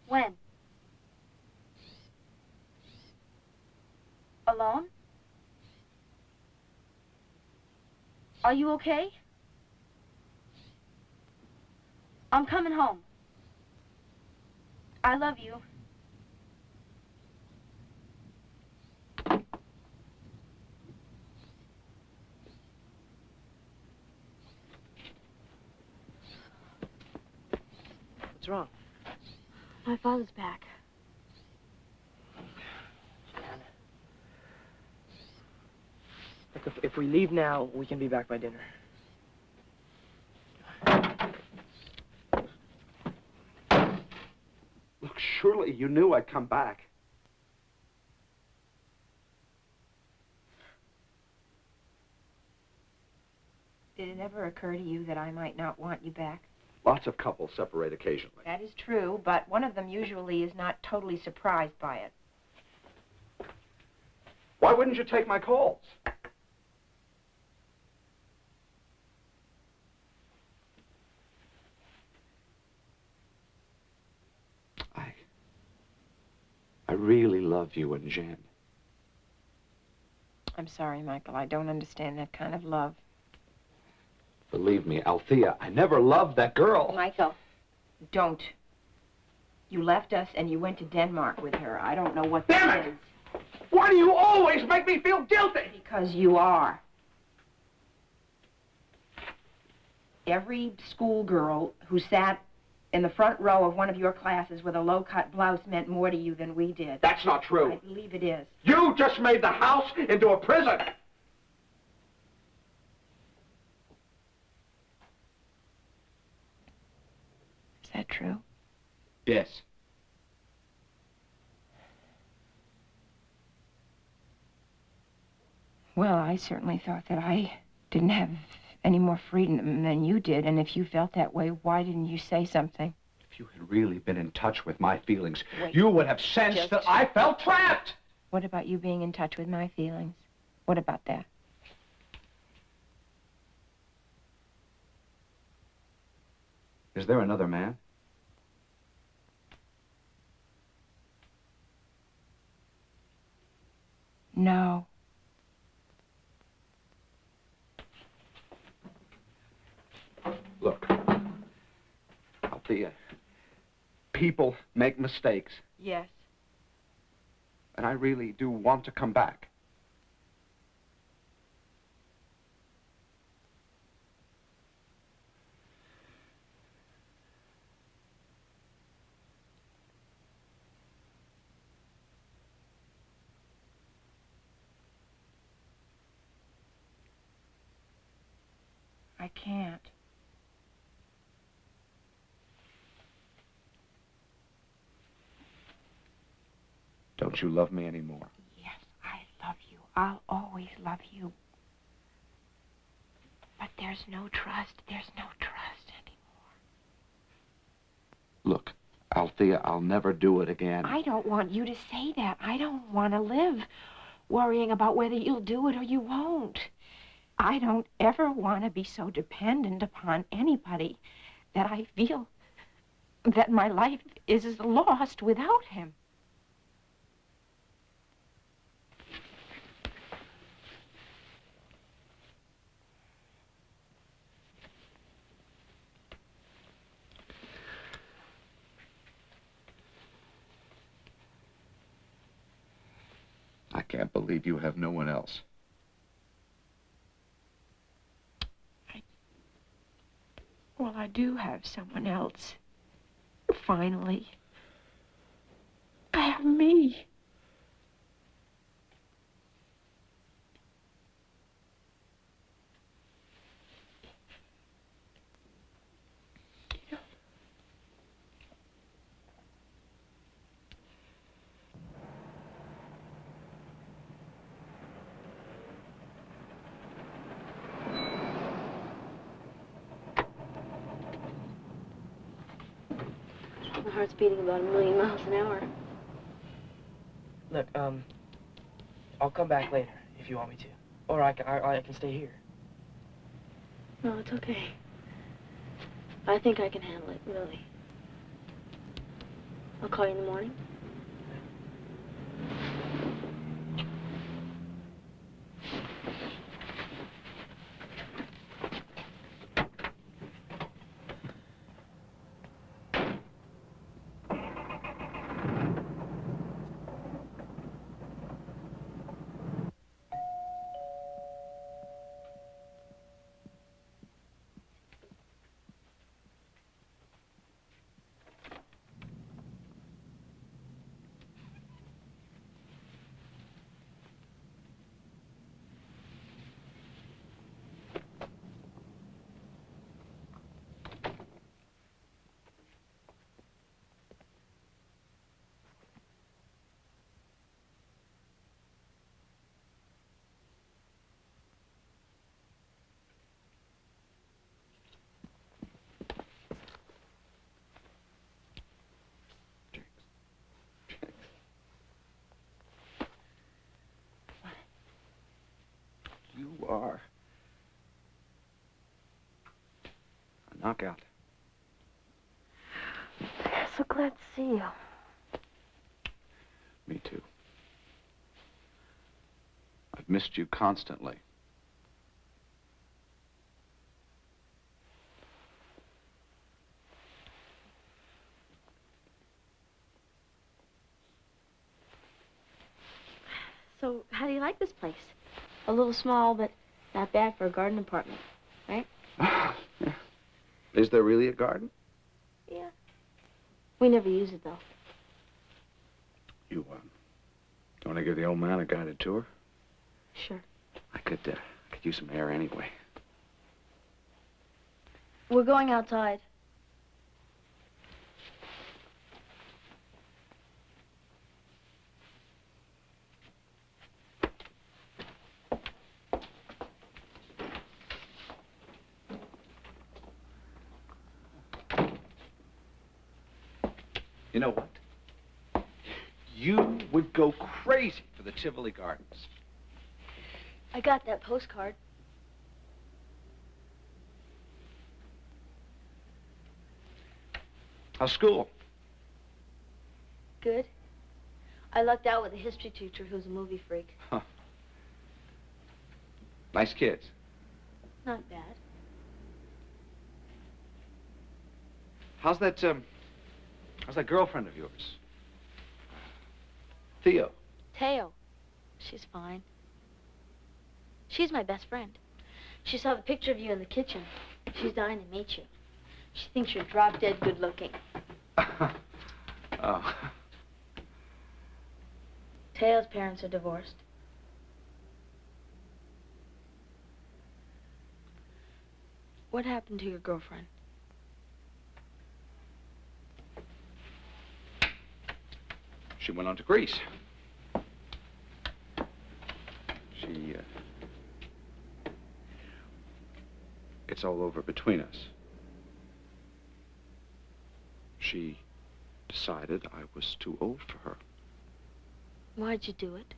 When? Alone? Are you okay? I'm coming home. I love you. What's wrong? My father's back. Look, if we leave now, we can be back by dinner. Look, surely you knew I'd come back. Did it ever occur to you that I might not want you back? Lots of couples separate occasionally. That is true, but one of them usually is not totally surprised by it. Why wouldn't you take my calls? I really love you and Jen. I'm sorry, Michael. I don't understand that kind of love. Believe me, Althea, I never loved that girl. Michael, don't. You left us and you went to Denmark with her. I don't know what that is. Why do you always make me feel guilty? Because you are. Every schoolgirl who sat in the front row of one of your classes with a low-cut blouse meant more to you than we did. That's not true. I believe it is. You just made the house into a prison. Is that true? Yes. Well, I certainly thought that I didn't have any more freedom than you did, and if you felt that way, why didn't you say something? If you had really been in touch with my feelings, Wait, you would have sensed that I felt trapped. What about you being in touch with my feelings? What about that? Is there another man? No. Look, Althea, people make mistakes, Yes. and I really do want to come back. I can't. Don't you love me anymore? Yes, I love you. I'll always love you. But there's no trust. There's no trust anymore. Look, Althea, I'll never do it again. I don't want you to say that. I don't want to live worrying about whether you'll do it or you won't. I don't ever want to be so dependent upon anybody that I feel that my life is lost without him. I can't believe you have no one else. Well, I do have someone else. Finally. I have me. My heart's beating about 1,000,000 miles an hour. Look, I'll come back later if you want me to. Or I can stay here. No, it's okay. I think I can handle it, really. I'll call you in the morning. You are a knockout. So glad to see you. Me too. I've missed you constantly. So, how do you like this place? A little small, but not bad for a garden apartment, right? Is there really a garden? Yeah. We never use it, though. You want to give the old man a guided tour? Sure. I could use some air anyway. We're going outside. You know what? You would go crazy for the Tivoli Gardens. I got that postcard. How's school? Good. I lucked out with a history teacher who's a movie freak. Huh. Nice kids. Not bad. How's that girlfriend of yours? Theo. Teo. She's fine. She's my best friend. She saw the picture of you in the kitchen. She's dying to meet you. She thinks you're drop-dead good-looking. Oh. Teo's parents are divorced. What happened to your girlfriend? She went on to Greece. It's all over between us. She decided I was too old for her. Why'd you do it?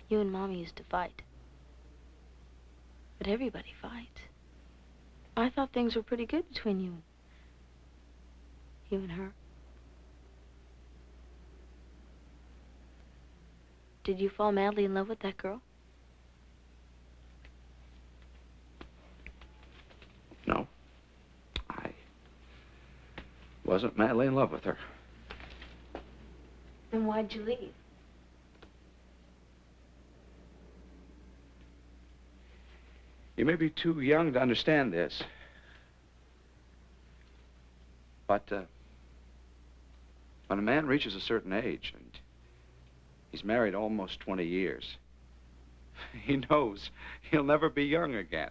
You and Mommy used to fight. But everybody fights. I thought things were pretty good between you and her. Did you fall madly in love with that girl? No. I wasn't madly in love with her. Then why'd you leave? You may be too young to understand this. But when a man reaches a certain age, and he's married almost 20 years, he knows he'll never be young again.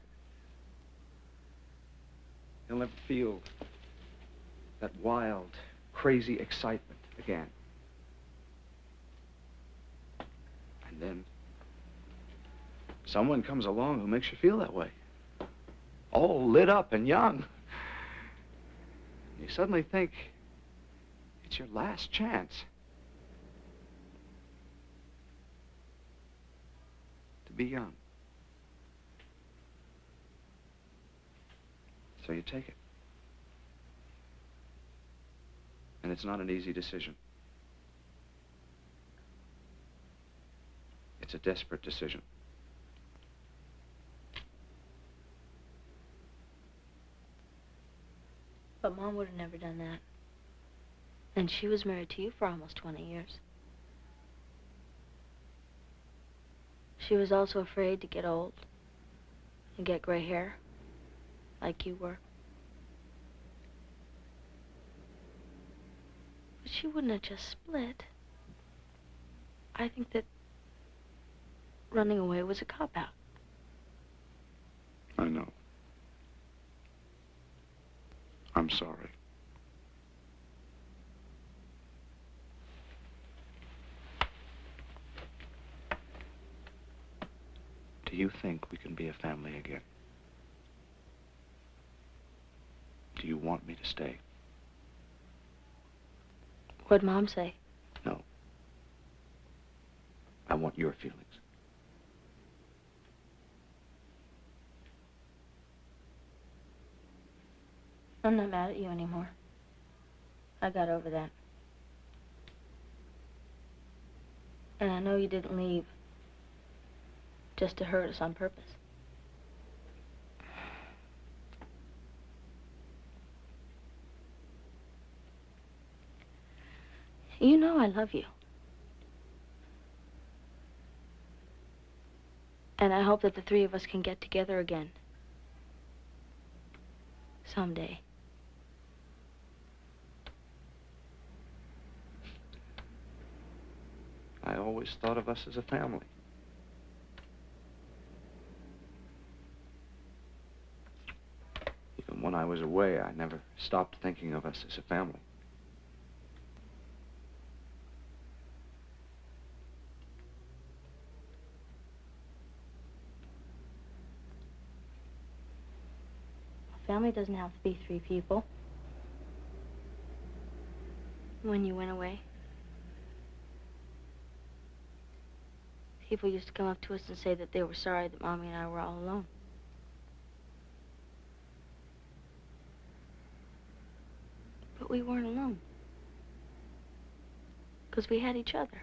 He'll never feel that wild, crazy excitement again. And then someone comes along who makes you feel that way. All lit up and young. You suddenly think it's your last chance to be young. So you take it. And it's not an easy decision. It's a desperate decision. But Mom would have never done that. And she was married to you for almost 20 years. She was also afraid to get old and get gray hair, like you were. But she wouldn't have just split. I think that running away was a cop-out. I know. I'm sorry. Do you think we can be a family again? Do you want me to stay? What'd Mom say? No. I want your feelings. I'm not mad at you anymore. I got over that. And I know you didn't leave just to hurt us on purpose. You know I love you. And I hope that the three of us can get together again. Someday. I always thought of us as a family. Even when I was away, I never stopped thinking of us as a family. Family doesn't have to be 3 people. When you went away, people used to come up to us and say that they were sorry that Mommy and I were all alone. But we weren't alone. Because we had each other.